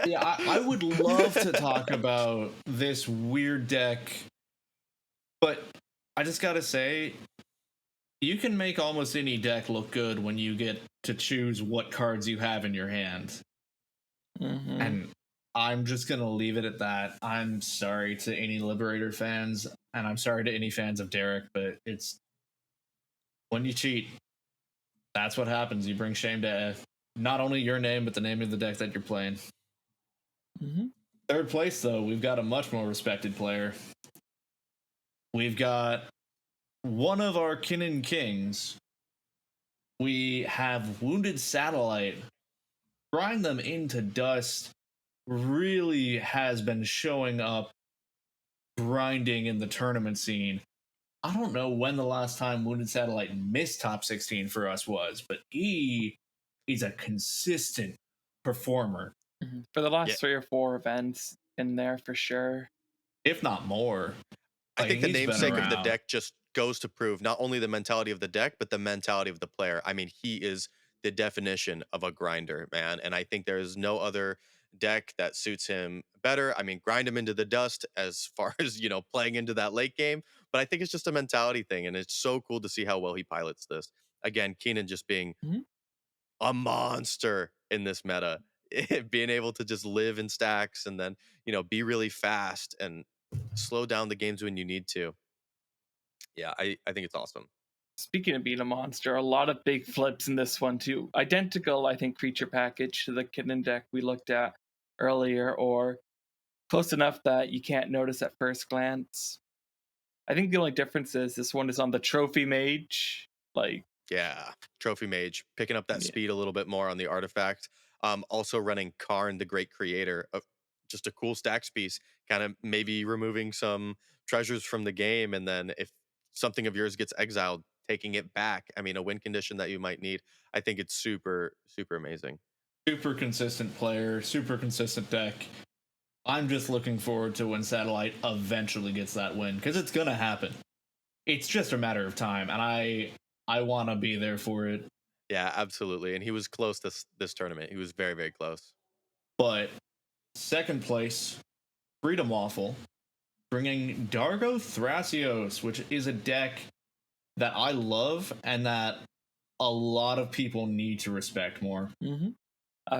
S1: Yeah, I would love to talk about this weird deck, but I just gotta say, you can make almost any deck look good when you get to choose what cards you have in your hand.
S2: Mm-hmm.
S1: And I'm just gonna leave it at that. I'm sorry to any Liberator fans, and I'm sorry to any fans of Derek, but it's when you cheat, that's what happens. You bring shame to not only your name, but the name of the deck that you're playing.
S2: Mm-hmm.
S1: 3rd place, though, we've got a much more respected player. We've got one of our Kinnan Kings. We have Wounded Satellite. Grind them into dust really has been showing up grinding in the tournament scene. I don't know when the last time Wounded Satellite missed top 16 for us was, but he is a consistent performer.
S2: Mm-hmm. For the last 3 or 4 events in there for sure.
S1: If not more.
S3: I think the namesake of the deck just goes to prove not only the mentality of the deck, but the mentality of the player. I mean, he is the definition of a grinder, man. And I think there is no other deck that suits him better. I mean, grind him into the dust as far as, playing into that late game. But I think it's just a mentality thing. And it's so cool to see how well he pilots this. Again, Keenan just being a monster in this meta, being able to just live in stacks and then, be really fast and slow down the games when you need to. Yeah, I think it's awesome.
S2: Speaking of being a monster, a lot of big flips in this one too. Identical, I think, creature package to the Kitten deck we looked at earlier, or close enough that you can't notice at first glance. I think the only difference is this one is on the Trophy Mage.
S3: Yeah, Trophy Mage, picking up that speed a little bit more on the artifact. Also running Karn, the Great Creator, just a cool stacks piece, kind of maybe removing some treasures from the game, and then if something of yours gets exiled, taking it back. I mean, a win condition that you might need. I think it's super, super amazing.
S1: Super consistent player, super consistent deck. I'm just looking forward to when Satellite eventually gets that win, because it's gonna happen. It's just a matter of time, and I want to be there for it.
S3: Yeah, absolutely. And he was close this tournament. He was very, very close.
S1: But second place, Freedom Waffle, bringing Dargo Thrasios, which is a deck that I love and that a lot of people need to respect more.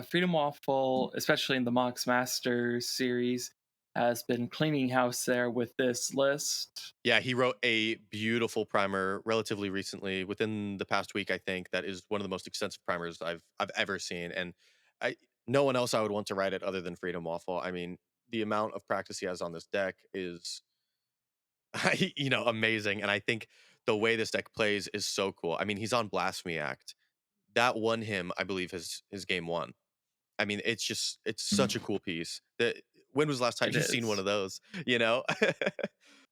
S2: Freedom Waffle, especially in the Mox Masters series, has been cleaning house there with this list.
S3: Yeah, he wrote a beautiful primer relatively recently, within the past week, I think. That is one of the most extensive primers I've ever seen. And I no one else I would want to write it other than Freedom Waffle. I mean, the amount of practice he has on this deck is amazing. And I think the way this deck plays is so cool. I mean, he's on Blasphemy Act. That won him, I believe, his game one. I mean, it's such a cool piece. That when was the last time
S2: It
S3: you've seen one
S2: is.
S3: of those? You know?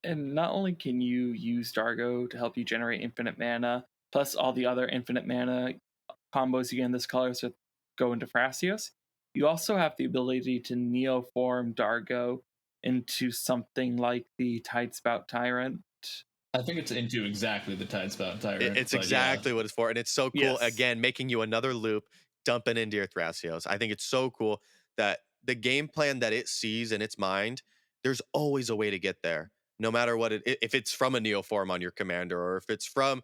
S2: And not only can you use Dargo to help you generate infinite mana, plus all the other infinite mana combos you get in this color so go into Thrasios, you also have the ability to neoform Dargo into something like the Tidespout Tyrant.
S1: I think it's into exactly the Tidespout Tyrant.
S3: It's
S1: but yeah.
S3: exactly what it's for. And it's so cool.
S2: Yes.
S3: Again, making you another loop, dumping into your Thrasios. I think it's so cool that the game plan that it sees in its mind, there's always a way to get there. No matter what if it's from a Neoform on your commander, or if it's from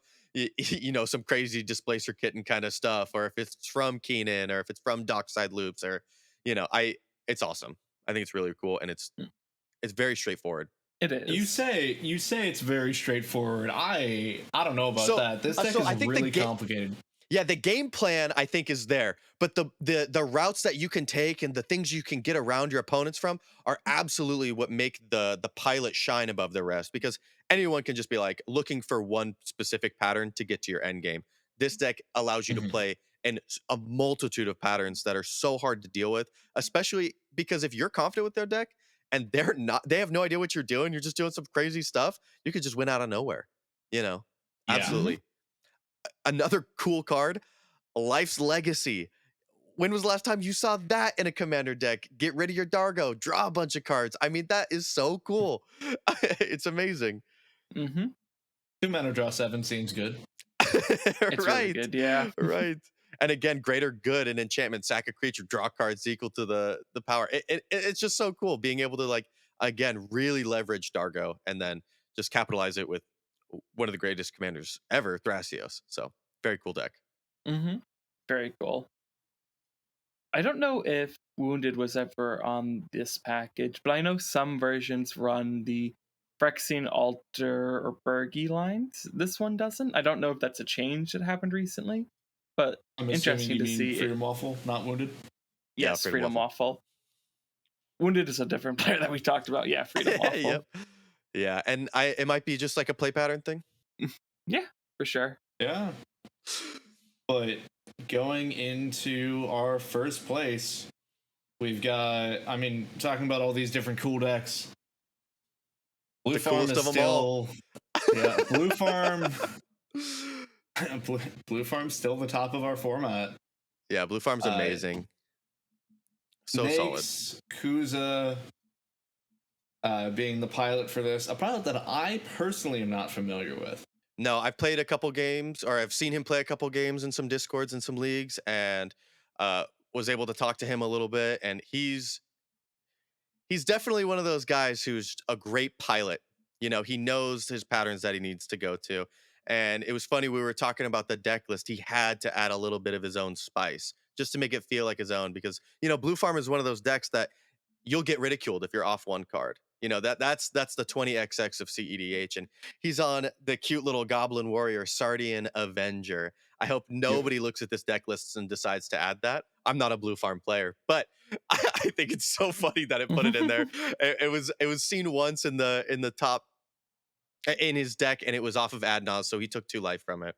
S3: some crazy displacer kitten kind of stuff, or if it's from Keenan, or if it's from Dockside Loops, or it's awesome. I think it's really cool, and it's very straightforward.
S2: It is.
S1: You say it's very straightforward. I don't know about that. This deck
S3: I
S1: is
S3: think
S1: really complicated.
S3: Yeah, the game plan I think is there, but the routes that you can take and the things you can get around your opponents from are absolutely what make the pilot shine above the rest, because anyone can just be like looking for one specific pattern to get to your end game. This deck allows you to play in a multitude of patterns that are so hard to deal with, especially because if you're confident with their deck and they have no idea what you're doing, you're just doing some crazy stuff, you could just win out of nowhere.
S1: Yeah.
S3: Absolutely. Another cool card, Life's Legacy. When was the last time you saw that in a commander deck? Get rid of your Dargo, draw a bunch of cards. I mean, that is so cool. It's amazing.
S1: 2 mana, draw 7 seems good.
S2: It's really good, yeah.
S3: Right. And again, greater good and enchantment, sack a creature, draw cards equal to the power. It's just so cool being able to, like, again, really leverage Dargo and then just capitalize it with one of the greatest commanders ever, Thrasios. So very cool deck.
S2: Very cool. I don't know if Wounded was ever on this package, but I know some versions run the Phyrexian Altar or Bergi lines. This one doesn't. I don't know if that's a change that happened recently, but
S1: I'm
S2: interesting
S1: assuming
S2: to
S1: you
S2: see.
S1: mean Freedom Waffle, not Wounded.
S2: Yes, Freedom Waffle. Wounded is a different player that we talked about. Yeah, Freedom Waffle.
S3: Yep. Yeah, and it might be just like a play pattern thing.
S2: Yeah, for sure.
S1: Yeah. But going into our first place, we've got, talking about all these different cool decks. Blue Farm is still, yeah, Blue Farm. Blue Farm's still the top of our format.
S3: Yeah, Blue Farm's amazing. So solid.
S1: Kuza being the pilot for this, a pilot that I personally am not familiar with.
S3: No, I've played a couple games, or I've seen him play a couple games in some Discords and some leagues, and was able to talk to him a little bit. And he's definitely one of those guys who's a great pilot. He knows his patterns that he needs to go to. And it was funny, we were talking about the deck list. He had to add a little bit of his own spice just to make it feel like his own, because Blue Farm is one of those decks that you'll get ridiculed if you're off one card. That's the 20XX of CEDH, and he's on the cute little Goblin Warrior Sardian Avenger. I hope nobody looks at this deck list and decides to add that. I'm not a Blue Farm player, but I think it's so funny that it put it in there. It was seen once in the top in his deck, and it was off of Adnaz, so he took 2 life from it.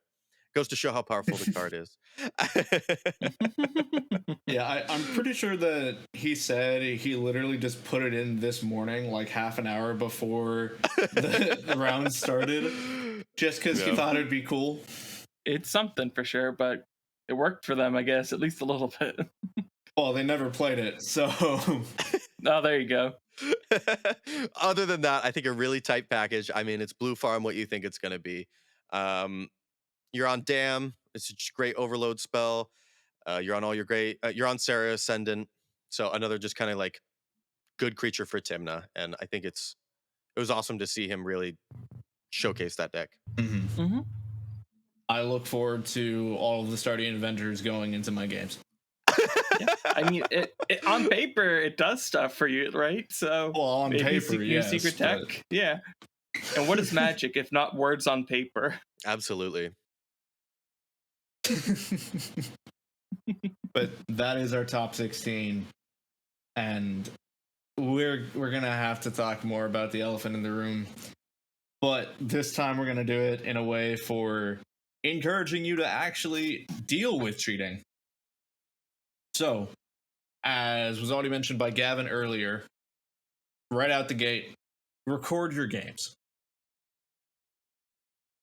S3: Goes to show how powerful the card is.
S1: Yeah, I'm pretty sure that he said he literally just put it in this morning, like half an hour before the round started, just because he thought it'd be cool.
S2: It's something for sure, but it worked for them, I guess, at least a little bit.
S1: Well, they never played it, so...
S2: Oh, there you go.
S3: Other than that, I think a really tight package. I mean, it's Blue Farm what you think it's going to be. Um, you're on Dam. It's a great overload spell. You're on all your great. You're on Sarah Ascendant. So another just kind of like good creature for Timna, and I think it was awesome to see him really showcase that deck.
S2: Mm-hmm.
S1: I look forward to all of the Stardian Avengers going into my games.
S2: Yeah. I mean, on paper it does stuff for you, right? So
S1: Well, on
S2: maybe
S1: paper,
S2: new
S1: yes,
S2: secret
S1: but-
S2: tech, yeah. And what is Magic if not words on paper?
S3: Absolutely.
S1: But that is our top 16, and we're gonna have to talk more about the elephant in the room. But this time we're gonna do it in a way for encouraging you to actually deal with cheating. So, as was already mentioned by Gavin earlier, right out the gate, record your games.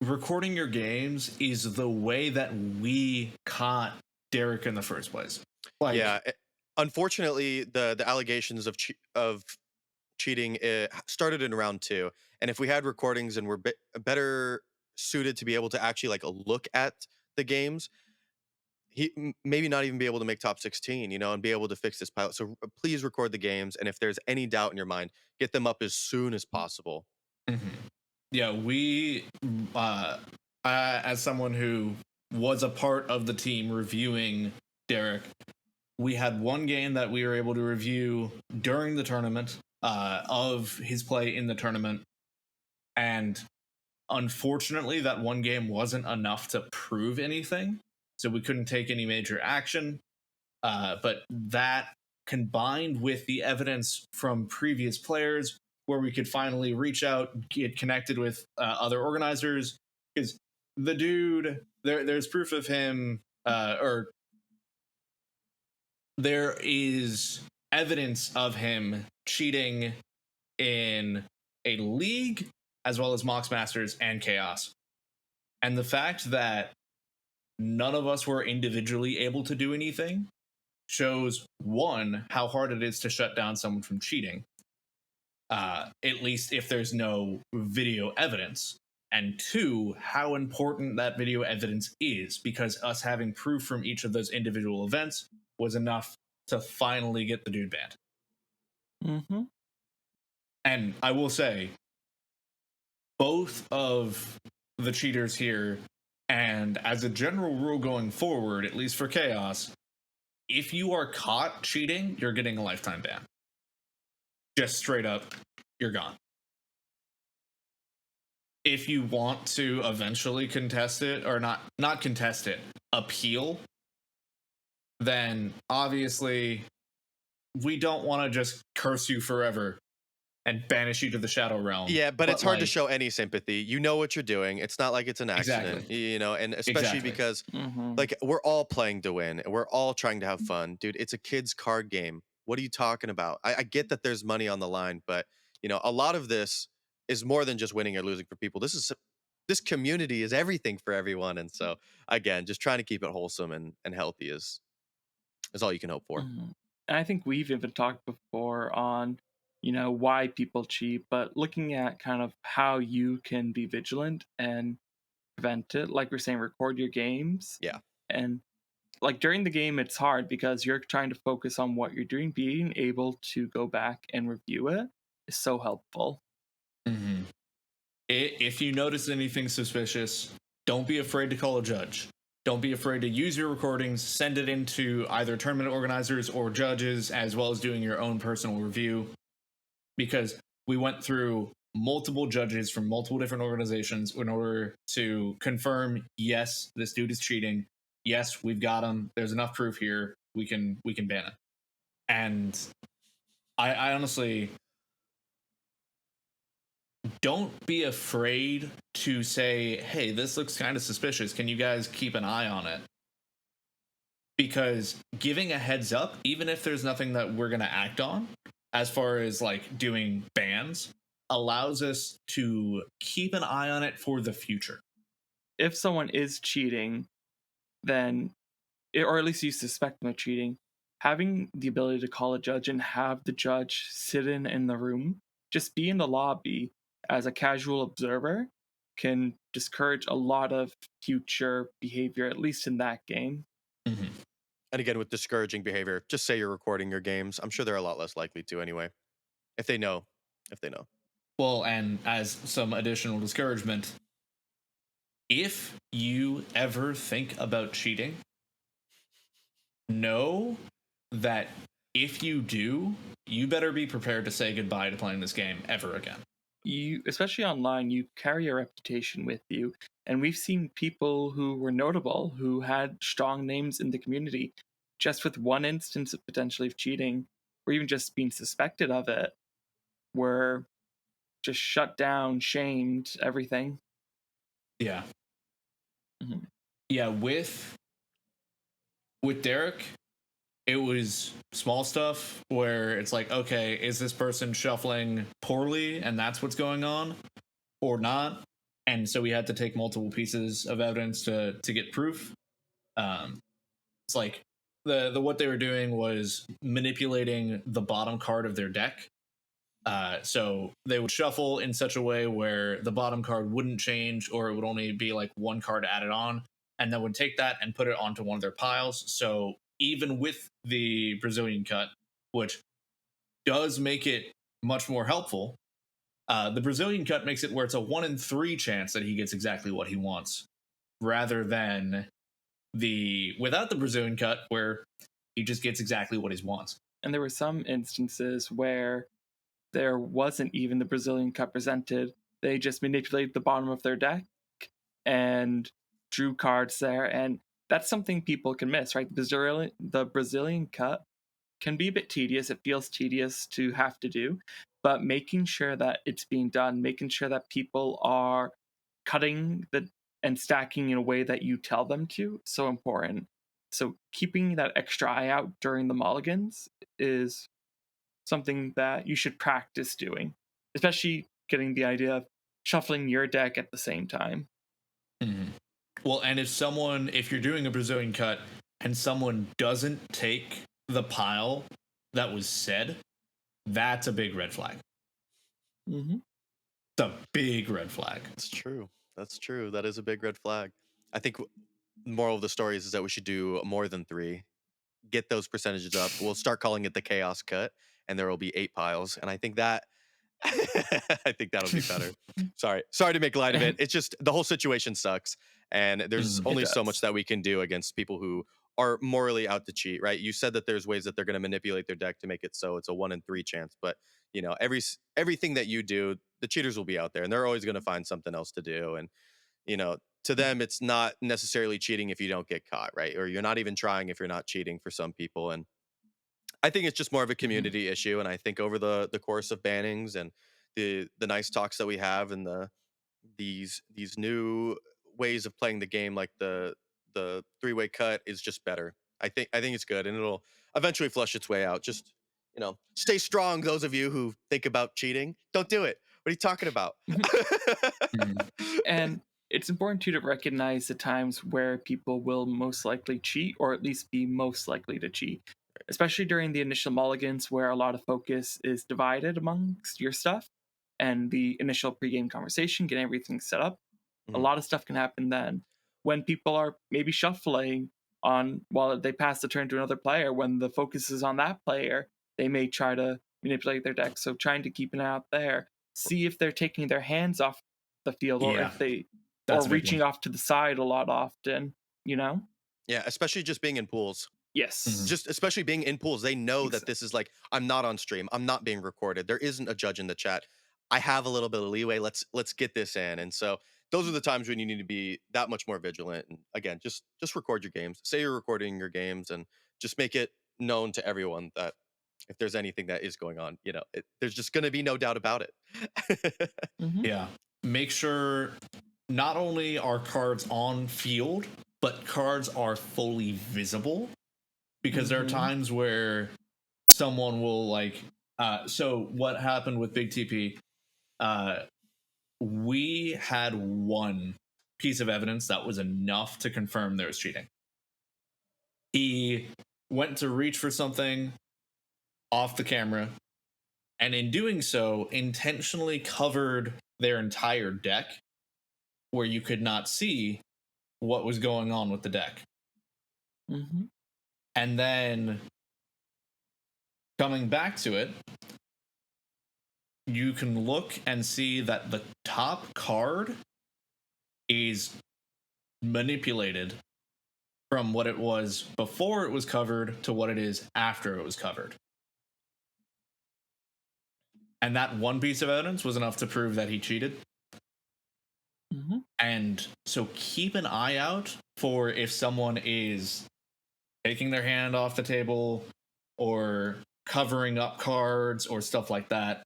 S1: Recording your games is the way that we caught Derek in the first place. Like,
S3: Yeah. Unfortunately, the allegations of cheating started in round 2, and if we had recordings and were better suited to be able to actually like look at the games, he maybe not even be able to make top 16, and be able to fix this pilot. So please record the games, and if there's any doubt in your mind, get them up as soon as possible.
S1: yeah, we, as someone who was a part of the team reviewing Derek, we had one game that we were able to review during the tournament, of his play in the tournament, and unfortunately, that one game wasn't enough to prove anything, so we couldn't take any major action. But that combined with the evidence from previous players, where we could finally reach out, get connected with other organizers, because the dude, there's proof of him, or there is evidence of him cheating in a league as well as Mox Masters and Chaos. And the fact that none of us were individually able to do anything shows, one, how hard it is to shut down someone from cheating, at least if there's no video evidence, and two, how important that video evidence is, because us having proof from each of those individual events was enough to finally get the dude banned.
S2: Mm-hmm.
S1: And I will say, both of the cheaters here, and as a general rule going forward, at least for Chaos, if you are caught cheating, you're getting a lifetime ban. Just straight up, you're gone. If you want to eventually contest it, or not contest it, appeal, then obviously we don't want to just curse you forever and banish you to the Shadow Realm.
S3: Yeah, but it's hard to
S1: like,
S3: show any sympathy. You know what you're doing. It's not like it's an accident,
S1: Exactly.
S3: and especially
S1: Exactly.
S3: because
S2: Mm-hmm.
S3: like we're all playing to win and we're all trying to have fun. Dude, it's a kid's card game. What are you talking about? I get that there's money on the line, but a lot of this is more than just winning or losing for people. This community is everything for everyone. And so again, just trying to keep it wholesome and healthy is all you can hope for.
S2: Mhm. And I think we've even talked before on, why people cheat, but looking at kind of how you can be vigilant and prevent it. Like we're saying, record your games.
S3: Yeah.
S2: And like during the game, it's hard because you're trying to focus on what you're doing. Being able to go back and review it is so helpful.
S1: Mm-hmm. If you notice anything suspicious, don't be afraid to call a judge. Don't be afraid to use your recordings, send it into either tournament organizers or judges, as well as doing your own personal review. Because we went through multiple judges from multiple different organizations in order to confirm, yes, this dude is cheating. Yes, we've got him. There's enough proof here. We can ban it. And I honestly, don't be afraid to say, hey, this looks kind of suspicious. Can you guys keep an eye on it? Because giving a heads up, even if there's nothing that we're going to act on, as far as like doing bans, allows us to keep an eye on it for the future.
S2: If someone is cheating, then, or at least you suspect them of cheating, having the ability to call a judge and have the judge sit in the room, just be in the lobby as a casual observer, can discourage a lot of future behavior, at least in that game.
S1: Mhm.
S3: And again, with discouraging behavior, just say you're recording your games. I'm sure they're a lot less likely to anyway, if they know. If they know.
S1: Well, and as some additional discouragement, if you ever think about cheating, know that if you do, you better be prepared to say goodbye to playing this game ever again.
S2: You, especially online, you carry a reputation with you, and we've seen people who were notable, who had strong names in the community, just with one instance of potentially of cheating, or even just being suspected of it, were just shut down, shamed, everything.
S1: Yeah.
S2: Mhm.
S1: Yeah, with Derek, it was small stuff where it's like, okay, is this person shuffling poorly and that's what's going on or not? And so we had to take multiple pieces of evidence to get proof. It's like the what they were doing was manipulating the bottom card of their deck. So they would shuffle in such a way where the bottom card wouldn't change, or it would only be like one card added on, and then would take that and put it onto one of their piles. So even with the Brazilian cut, which does make it much more helpful, the Brazilian cut makes it where it's a 1 in 3 chance that he gets exactly what he wants, rather than the without the Brazilian cut where he just gets exactly what he wants.
S2: And there were some instances where there wasn't even the Brazilian cut presented. They just manipulated the bottom of their deck and drew cards there. And that's something people can miss, right? The Brazilian cut can be a bit tedious. It feels tedious to have to do, but making sure that it's being done, making sure that people are cutting the and stacking in a way that you tell them to, so important. So keeping that extra eye out during the mulligans is something that you should practice doing, especially getting the idea of shuffling your deck at the same time.
S1: Mhm. Well, and if you're doing a Brazilian cut and someone doesn't take the pile that was said, that's a big red flag.
S2: Mm-hmm.
S1: It's a big red flag.
S3: That's true. That's true. That is a big red flag. I think moral of the story is that we should do more than 3. Get those percentages up. We'll start calling it the chaos cut, and there will be 8 piles. And I think that I think that'll be better. Sorry to make light of it. It's just the whole situation sucks, and there's
S1: Mhm.
S3: only so
S2: does.
S3: much that we can do against people who are morally out to cheat. Right? You said that there's ways that they're going to manipulate their deck to make it so it's a 1 in 3 chance, but everything that you do, the cheaters will be out there, and they're always going to find something else to do. And to them, it's not necessarily cheating if you don't get caught, right? Or you're not even trying if you're not cheating for some people. And I think it's just more of a community issue. And I think over the course of bannings and the nice talks that we have and these new ways of playing the game, like the 3-way cut, is just better. I think it's good, and it'll eventually flush its way out. Just stay strong, those of you who think about cheating. Don't do it. What are you talking about?
S1: Mhm.
S2: And it's important too to recognize the times where people will most likely cheat, or at least be most likely to cheat, especially during the initial mulligans where a lot of focus is divided amongst your stuff and the initial pregame conversation, getting everything set up. A
S3: Mhm.
S2: lot of stuff can happen then when people are maybe shuffling on while they pass the turn to another player. When the focus is on that player, they may try to manipulate their deck. So trying to keep an eye out there, see if they're taking their hands off the field, or
S1: Yeah,
S2: if they or
S1: that's a big
S2: reaching
S1: one.
S2: off to the side a lot often. You know?
S3: Yeah, especially just being in pools.
S2: Yes.
S1: Mhm.
S3: Just especially being in pools, they know that
S2: Exactly.
S3: this is like, I'm not on stream, I'm not being recorded, there isn't a judge in the chat. I have a little bit of leeway. Let's get this in. And so those are the times when you need to be that much more vigilant. And again, just record your games. Say you're recording your games, and just make it known to everyone that if there's anything that is going on, there's just going to be no doubt about it.
S2: Mm-hmm.
S1: Yeah. Make sure not only are cards on field, but cards are fully visible, because there are
S2: Mm-hmm.
S1: times where someone will so what happened with Big TP, uh we had one piece of evidence that was enough to confirm there was cheating. He went to reach for something off the camera, and in doing so, intentionally covered their entire deck where you could not see what was going on with the deck.
S2: Mm-hmm.
S1: And then coming back to it, you can look and see that the top card is manipulated from what it was before it was covered to what it is after it was covered. And that one piece of evidence was enough to prove that he cheated.
S2: Mm-hmm.
S1: And so keep an eye out for if someone is taking their hand off the table or covering up cards or stuff like that.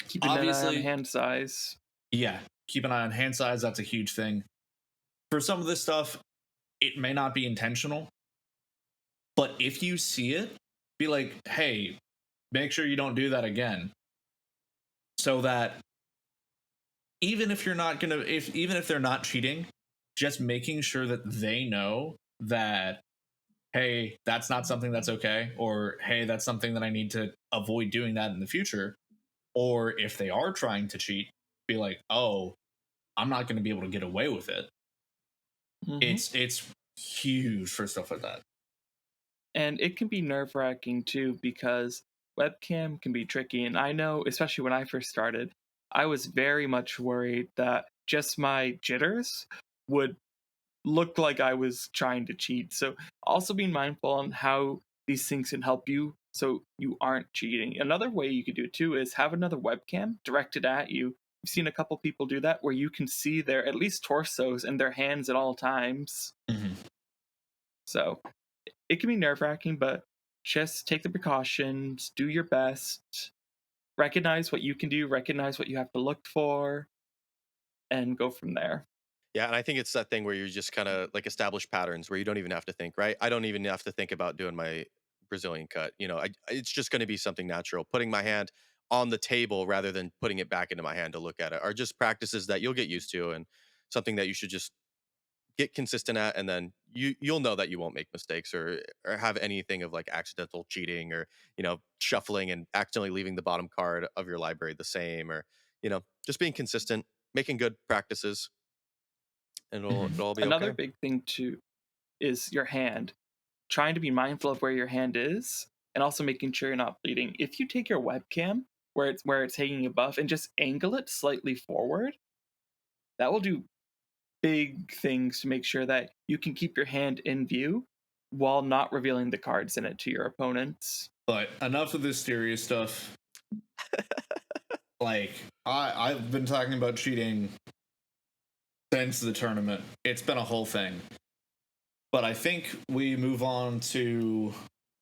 S2: Keeping an eye on
S1: Obviously,
S2: hand size.
S1: yeah, keep an eye on hand size. That's a huge thing. For some of this stuff, it may not be intentional, but if you see it, be like, hey, make sure you don't do that again. So that even if you're not gonna, even if they're not cheating, just making sure that they know that, hey, that's not something that's okay, or hey, that's something that I need to avoid doing that in the future. Or if they are trying to cheat, be like, oh, I'm not going to be able to get away with it.
S2: Mm-hmm.
S1: It's huge for stuff like that.
S2: And it can be nerve-wracking too, because webcam can be tricky. And I know, especially when I first started, I was very much worried that just my jitters would look like I was trying to cheat. So also being mindful on how these things can help you so you aren't cheating. Another way you could do it too is have another webcam directed at you. I've seen a couple people do that where you can see their at least torsos and their hands at all times.
S1: Mm-hmm.
S2: So it can be nerve-wracking, but just take the precautions, do your best, recognize what you can do, recognize what you have to look for, and go from there.
S3: Yeah, and I think it's that thing where you just kind of like establish patterns where you don't even have to think, right? I don't even have to think about doing my Brazilian cut. It's just going to be something natural. Putting my hand on the table rather than putting it back into my hand to look at it are just practices that you'll get used to and something that you should just get consistent at, and then you'll know that you won't make mistakes or have anything of like accidental cheating or shuffling and accidentally leaving the bottom card of your library the same, or just being consistent, making good practices, and it'll all be
S2: Another
S3: okay.
S2: big thing too is your hand. Trying to be mindful of where your hand is and also making sure you're not bleeding. If you take your webcam where it's hanging above and just angle it slightly forward, that will do big things to make sure that you can keep your hand in view while not revealing the cards in it to your opponents.
S1: But enough of this serious stuff. Like I've been talking about cheating since the tournament. It's been a whole thing. But I think we move on to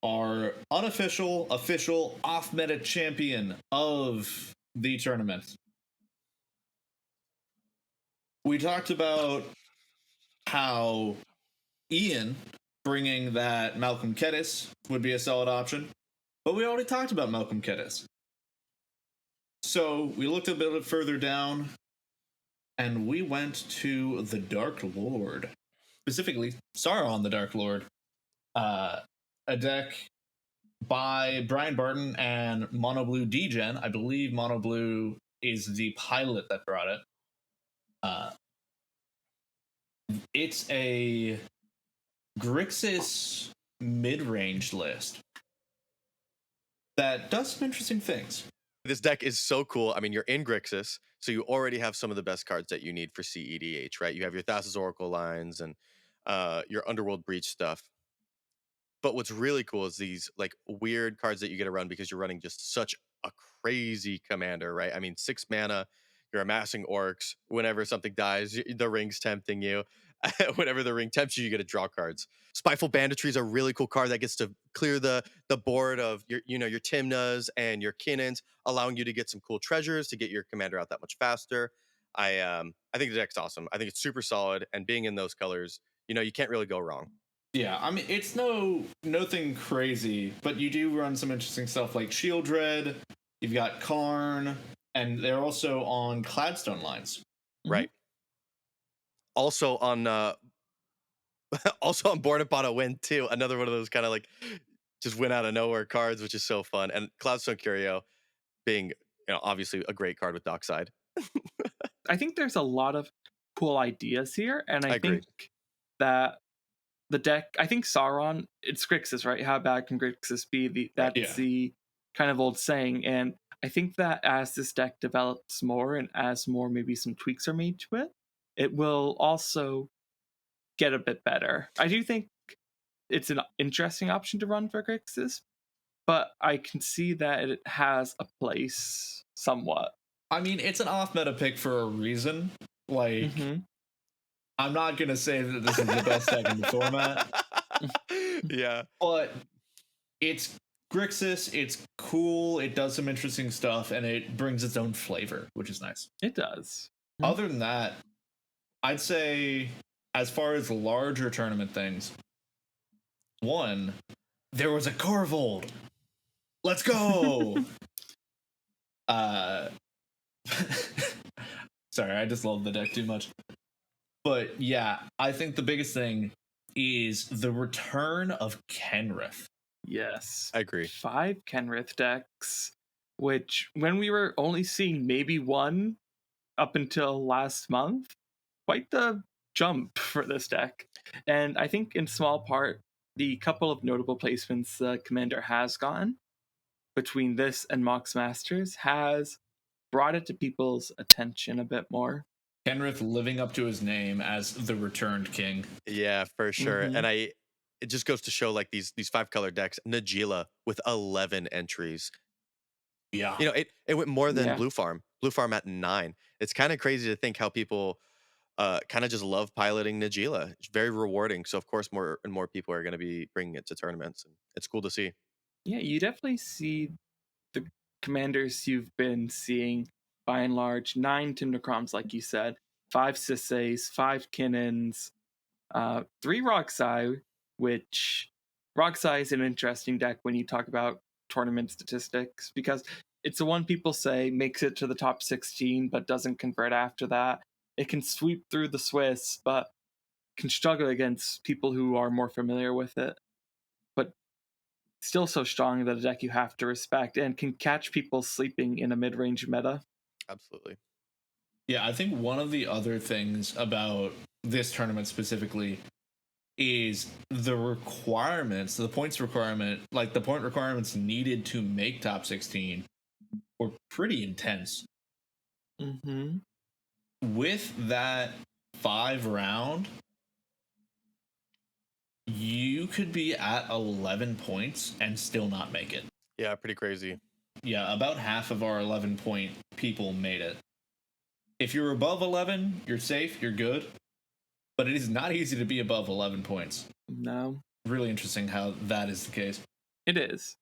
S1: our unofficial, official off-meta champion of the tournament. We talked about how Ian bringing that Malcolm Kedis would be a solid option, but we already talked about Malcolm Kedis. So we looked a bit further down, and we went to the Dark Lord, specifically Sauron the Dark Lord, a deck by Brian Barton and Mono Blue Degen. I believe Mono Blue is the pilot that brought it. It's a Grixis mid-range list that does some interesting things.
S3: This deck is so cool. I mean, you're in Grixis, so you already have some of the best cards that you need for CEDH, right? You have your Thassa's Oracle lines and your Underworld Breach stuff. But what's really cool is these like weird cards that you get to run because you're running just such a crazy commander, right? I mean, 6 mana, you're amassing orcs. Whenever something dies, the ring's tempting you. Whenever the ring tempts you, you get to draw cards. Spiteful Banditry is a really cool card that gets to clear the board of your Tymnas and your Kinnons, allowing you to get some cool treasures to get your commander out that much faster. I think the deck's awesome. I think it's super solid, and being in those colors, you can't really go wrong.
S1: Yeah, I mean, it's nothing crazy, but you do run some interesting stuff like Shield Dread. You've got Karn, and they're also on Cladstone lines.
S3: Right. Also on Also on Born Upon a Wind too. Another one of those kind of like just went out of nowhere cards, which is so fun. And Cloudstone Curio being, obviously a great card with Dockside.
S2: I think there's a lot of cool ideas here, and I
S3: I agree.
S2: think that the deck, I think Sauron, it's Grixis, right? How bad can Grixis be?
S3: Right.
S2: That's
S1: Yeah.
S2: the kind of old saying. And I think that as this deck develops more and as more maybe some tweaks are made to it, it will also get a bit better. I do think it's an interesting option to run for Grixis, but I can see that it has a place somewhat.
S1: I mean, it's an off meta pick for a reason. Like, I'm not gonna say that this is the best deck in the format,
S3: Yeah.
S1: but it's Grixis. It's cool. It does some interesting stuff, and it brings its own flavor, which is nice.
S2: It does.
S1: Other than that, I'd say as far as larger tournament things, one, there was a Corvold. Let's go. Sorry, I just love the deck too much. But yeah, I think the biggest thing is the return of Kenrith.
S2: Yes.
S3: I agree.
S2: 5 Kenrith decks, which when we were only seeing maybe one up until last month, quite the jump for this deck. And I think in small part, the couple of notable placements the commander has gotten between this and Mox Masters has brought it to people's attention a bit more.
S1: Kenrith living up to his name as the returned king.
S3: Yeah, for sure.
S2: Mhm.
S3: And it just goes to show like these 5-color decks, Najila with 11 entries.
S1: Yeah.
S3: It went more than
S2: Yeah.
S3: Blue Farm. Blue Farm at 9. It's kind of crazy to think how people kind of just love piloting Najila. It's very rewarding. So of course more and more people are going to be bringing it to tournaments, and it's cool to see.
S2: Yeah, you definitely see the commanders you've been seeing by and large 9 Tymnocroms, like you said, 5 Sisseys, 5 Kinnons, 3 Roxai, which Roxai is an interesting deck when you talk about tournament statistics because it's the one people say makes it to the top 16 but doesn't convert after that. It can sweep through the Swiss but can struggle against people who are more familiar with it. But still so strong that a deck you have to respect and can catch people sleeping in a mid-range meta.
S3: Absolutely.
S1: Yeah, I think one of the other things about this tournament specifically is the requirements, the points requirement, like the point requirements needed to make top 16 were pretty intense.
S2: Mm-hmm.
S1: With that 5 round, you could be at 11 points and still not make it.
S3: Yeah, pretty crazy.
S1: Yeah, about half of our 11 point people made it. If you're above 11, you're safe, you're good. But it is not easy to be above 11 points.
S2: No.
S1: Really interesting how that is the case.
S2: It is.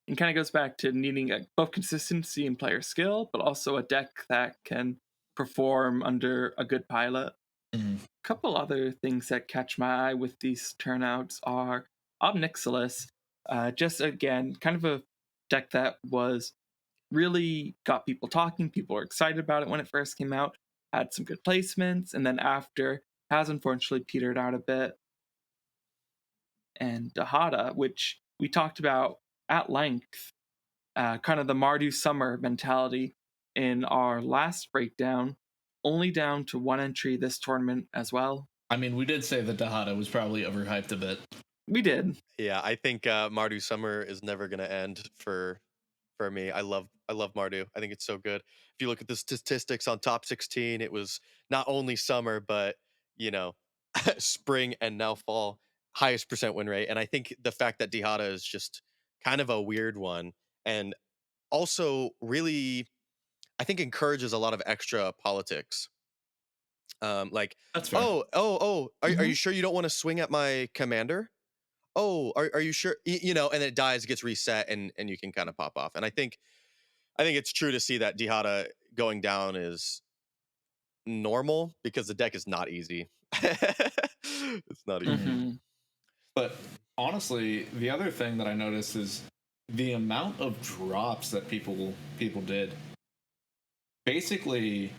S2: It kind of goes back to needing both consistency and player skill, but also a deck that can perform under a good pilot.
S1: Mm-hmm.
S2: A couple other things that catch my eye with these turnouts are Ob Nixilis. Just again, kind of a deck that was really got people talking. People were excited about it when it first came out, had some good placements, and then after has unfortunately petered out a bit. And Dahada, which we talked about at length, kind of the Mardu Summer mentality in our last breakdown, only down to 1 entry this tournament as well.
S1: I mean, we did say that Dahada was probably overhyped a bit.
S2: We did.
S3: Yeah, I think Mardu Summer is never going to end for me. I love Mardu. I think it's so good. If you look at the statistics on top 16, it was not only summer but, spring and now fall, highest percent win rate. And I think the fact that Dihada is just kind of a weird one, and also really I think encourages a lot of extra politics. Like,
S1: That's fair.
S3: are you sure you don't want to swing at my commander? Oh, are you sure? And it dies, gets reset, and you can kind of pop off. And I think it's true to see that Dihada going down is normal because the deck is not easy. It's not easy.
S2: Mm-hmm.
S1: But honestly, the other thing that I noticed is the amount of drops that people did. Basically,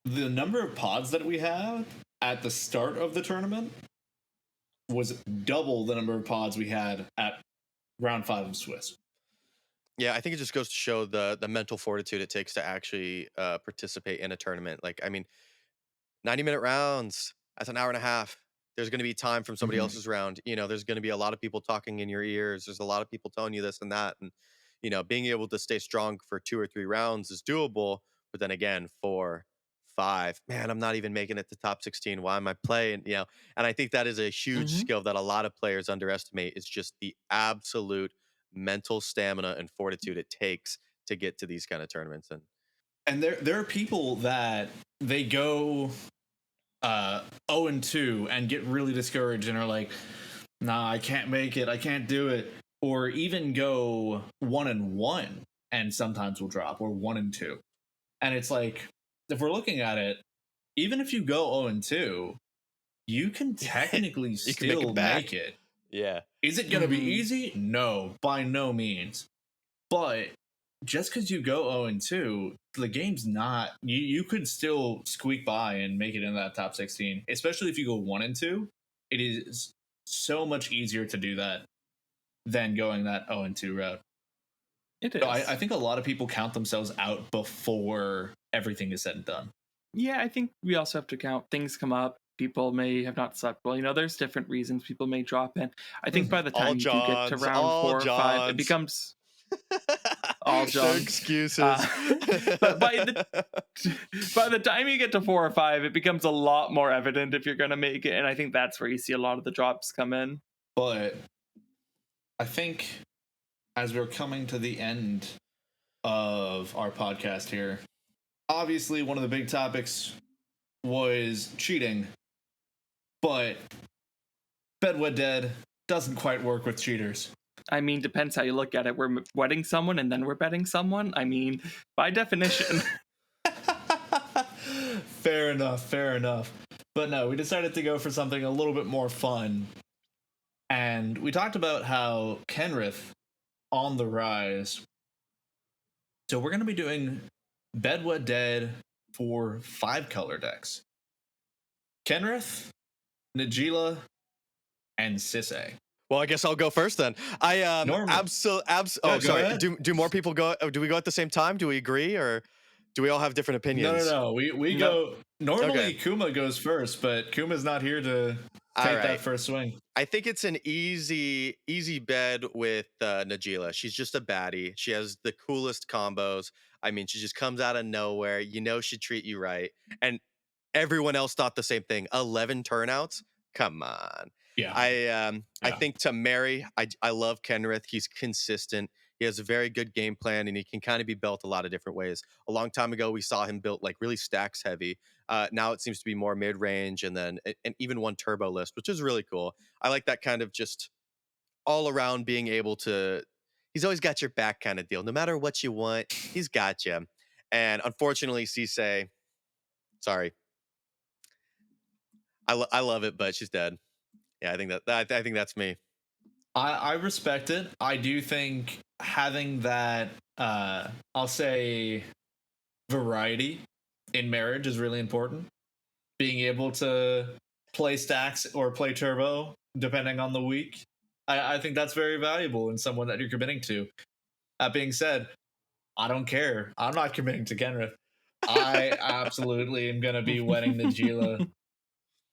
S1: the number of pods that we had at the start of the tournament was double the number of pods we had at round 5 of Swiss.
S3: Yeah, I think it just goes to show the mental fortitude it takes to actually participate in a tournament. Like, I mean, 90-minute rounds, that's an hour and a half. There's going to be time from somebody
S1: Mhm.
S3: else's round. There's going to be a lot of people talking in your ears. There's a lot of people telling you this and that. And, being able to stay strong for 2 or 3 rounds is doable. But then again, 4, 5, man, I'm not even making it to top 16. Why am I playing? And I think that is a huge
S2: Mhm.
S3: skill that a lot of players underestimate. It's just the absolute mental stamina and fortitude it takes to get to these kind of tournaments.
S1: And there are people that they go 0-2 and get really discouraged and are like, nah, I can't make it, I can't do it. Or even go 1-1 and sometimes will drop, or 1-2. And it's like, if we're looking at it, even if you go 0-2, you can technically
S3: You can make it
S1: still
S3: back.
S1: make it.
S3: Yeah.
S1: Is it going to be
S2: Mhm.
S1: easy? No, by no means. But just because you go 0-2, the game's not. You could still squeak by and make it into that top 16, especially if you go 1-2. It is so much easier to do that than going that 0-2 route.
S2: It
S1: So
S2: is.
S1: I think a lot of people count themselves out before everything is said and done.
S2: Yeah, I think we also have to count things come up. People may have not slept well. There's different reasons people may drop in. I think by the
S3: All
S2: time you do get to
S3: Johns,
S2: round
S3: all
S2: 4 or 5, it
S3: Johns.
S2: becomes all
S3: No
S2: Johns.
S3: excuses.
S2: But by the time you get to 4 or 5, it becomes a lot more evident if you're going to make it, and I think that's where you see a lot of the drops come in.
S1: But I think as we're coming to the end of our podcast here, obviously one of the big topics was cheating, but Bedwed Dead doesn't quite work with cheaters.
S2: I mean, depends how you look at it. We're wedding someone and then we're betting someone. I mean, by definition.
S1: Fair enough, fair enough. But no, we decided to go for something a little bit more fun. And we talked about how Kenrith on the rise. So we're going to be doing Bedwed Dead for 5-color decks. Kenrith, Najila, and Sisay.
S3: Well, I guess I'll go first then. I
S1: Normal.
S3: Oh,
S1: Go
S3: sorry.
S1: ahead.
S3: Do more people go? Do we go at the same time? Do we agree, or do we all have different opinions?
S1: No. We
S2: No.
S1: go. Normally,
S3: Okay.
S1: Kuma goes first, but Kuma's not here to
S3: All
S1: take
S3: right.
S1: that first swing.
S3: I think it's an easy bed with Najila. She's just a baddie. She has the coolest combos. I mean, she just comes out of nowhere. She'd treat you right. And everyone else thought the same thing. 11 turnouts? Come on.
S1: Yeah.
S3: I think to marry, I love Kenrith. He's consistent. He has a very good game plan, and he can kind of be built a lot of different ways. A long time ago, we saw him built like really stacks heavy. Now it seems to be more mid range, and then and even one turbo list, which is really cool. I like that kind of just all around being able to. He's always got your back kind of deal. No matter what you want, he's got you. And unfortunately, Sisay, sorry, I love it, but she's dead. Yeah, I think I think that's me.
S1: I respect it. I do think having that, I'll say, variety in marriage is really important. Being able to play stacks or play turbo, depending on the week, I think that's very valuable in someone that you're committing to. That being said, I don't care. I'm not committing to Kenrith. I absolutely am going to be wedding Najila.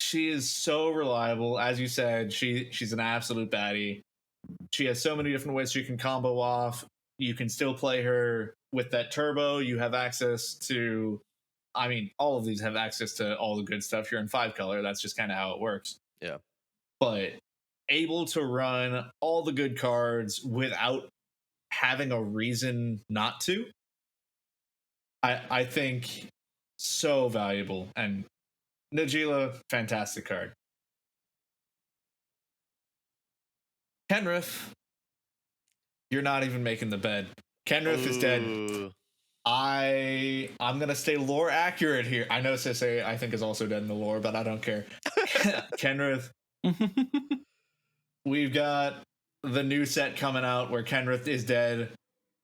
S1: She is so reliable. As you said, she's an absolute baddie. She has so many different ways she can combo off. You can still play her with that turbo. You have access to, I mean, all of these have access to all the good stuff. You're in 5-color. That's just kind of how it works.
S3: Yeah.
S1: But able to run all the good cards without having a reason not to, I think so valuable. And Najila, fantastic card. Kenrith, you're not even making the bed. Kenrith is dead.
S3: Ooh.
S1: I'm gonna stay lore accurate here. I know Sisay I think is also dead in the lore, but I don't care. Kenrith, we've got the new set coming out where Kenrith is dead,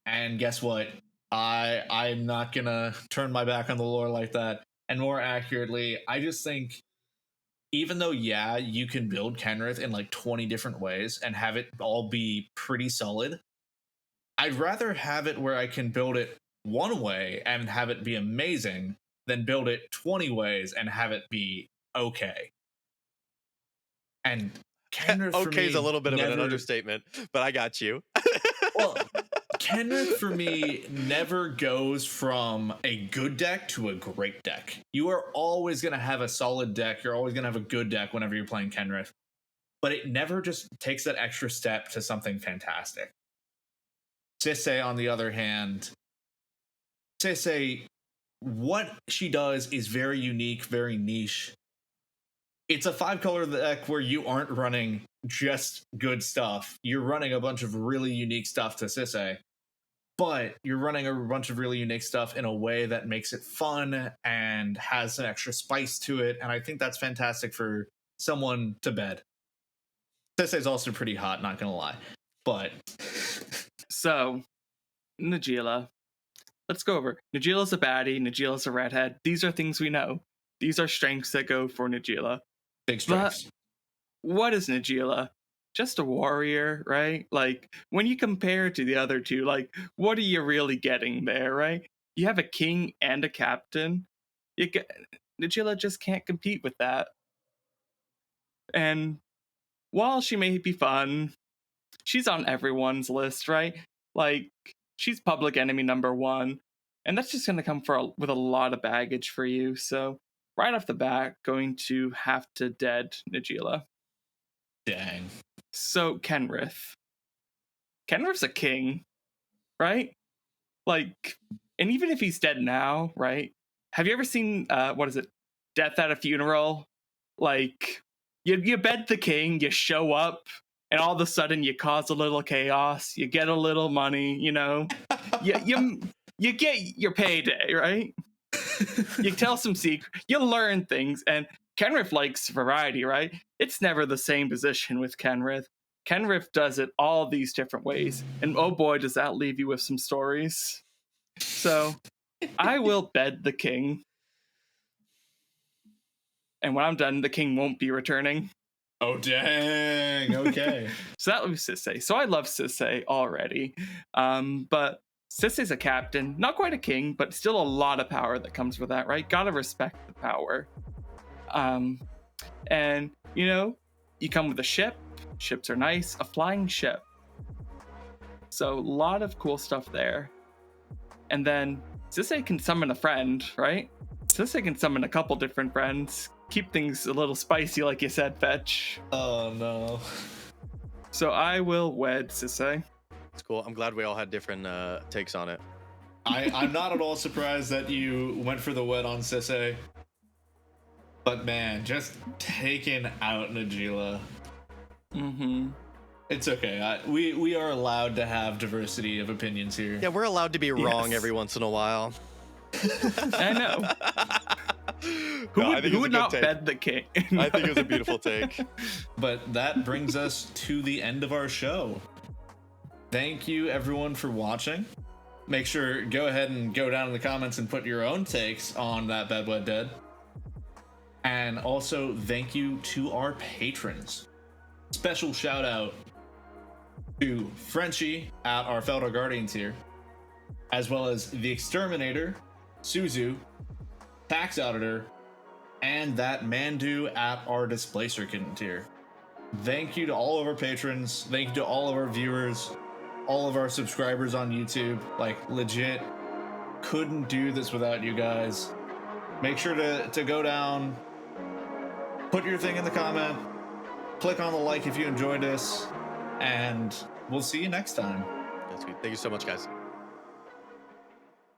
S1: and guess what? I'm not gonna turn my back on the lore like that. And more accurately, I just think even though, yeah, you can build Kenrith in like 20 different ways and have it all be pretty solid, I'd rather have it where I can build it one way and have it be amazing than build it 20 ways and have it be okay. And Kenrith for
S3: Okay is
S1: me
S3: a little bit of an
S1: never-
S3: understatement, but I got you.
S1: Well, Kenrith for me never goes from a good deck to a great deck. You are always going to have a solid deck. You're always going to have a good deck whenever you're playing Kenrith. But it never just takes that extra step to something fantastic. Sisay, on the other hand, Sisay, what she does is very unique, very niche. It's a 5-color deck where you aren't running just good stuff. You're running a bunch of really unique stuff to Sisay, but you're running a bunch of really unique stuff in a way that makes it fun and has an extra spice to it. And I think that's fantastic for someone to bed. Sisay's also pretty hot, not gonna lie. But
S2: So, Najeela. Let's go over. Najeela's a baddie. Najeela's a redhead. These are things we know. These are strengths that go for Najeela.
S1: big strengths.
S2: What is Najeela? Just a warrior, right? Like, when you compare to the other two, like, what are you really getting there, right? You have a king and a captain. Najeela just can't compete with that. And while she may be fun, she's on everyone's list, right? Like, she's public enemy number 1. And that's just going to come with a lot of baggage for you. So, right off the bat, going to have to dead Najeela.
S1: Dang.
S2: So, Kenrith. Kenrith's a king, right? Like, and even if he's dead now, right? Have you ever seen, Death at a Funeral? Like, you bed the king, you show up, and all of a sudden you cause a little chaos, you get a little money, you know? You get your payday, right? You tell some secrets, you learn things, and Kenrith likes variety, right? It's never the same position with Kenrith. Kenrith does it all these different ways, and oh boy, does that leave you with some stories. So, I will bed the king. And when I'm done, the king won't be returning.
S1: Oh, dang. Okay.
S2: So that was Sisay. So I love Sisay already. But Sisay's a captain, not quite a king, but still a lot of power that comes with that, right? Gotta respect the power. And, you know, you come with a ship. Ships are nice. A flying ship. So a lot of cool stuff there. And then Sisay can summon a friend, right? Sisay can summon a couple different friends. Keep things a little spicy, like you said, Fetch.
S1: Oh, no.
S2: So I will wed Sisay.
S3: It's cool. I'm glad we all had different takes on it.
S1: I'm not at all surprised that you went for the wed on Sisay. But man, just taking out Najeela.
S2: Mm-hmm.
S1: It's okay. We are allowed to have diversity of opinions here.
S3: Yeah, we're allowed to be wrong
S2: Yes.
S3: every once in a while.
S2: I know. Who would not bed the king?
S3: I think it was a beautiful take.
S1: But that brings us to the end of our show. Thank you everyone for watching. Make sure go ahead and go down in the comments and put your own takes on that Bed Wed Dead. And also thank you to our patrons. Special shout out to Frenchie at our Felder Guardian tier, as well as the Exterminator, Suzu, Tax Auditor, and that Mandu at our Displacer Kitten tier. Thank you to all of our patrons. Thank you to all of our viewers, all of our subscribers on YouTube. Like, legit, couldn't do this without you guys. Make sure to go down, put your thing in the comment, click on the like if you enjoyed this, and we'll see you next time.
S3: That's good. Thank you so much, guys.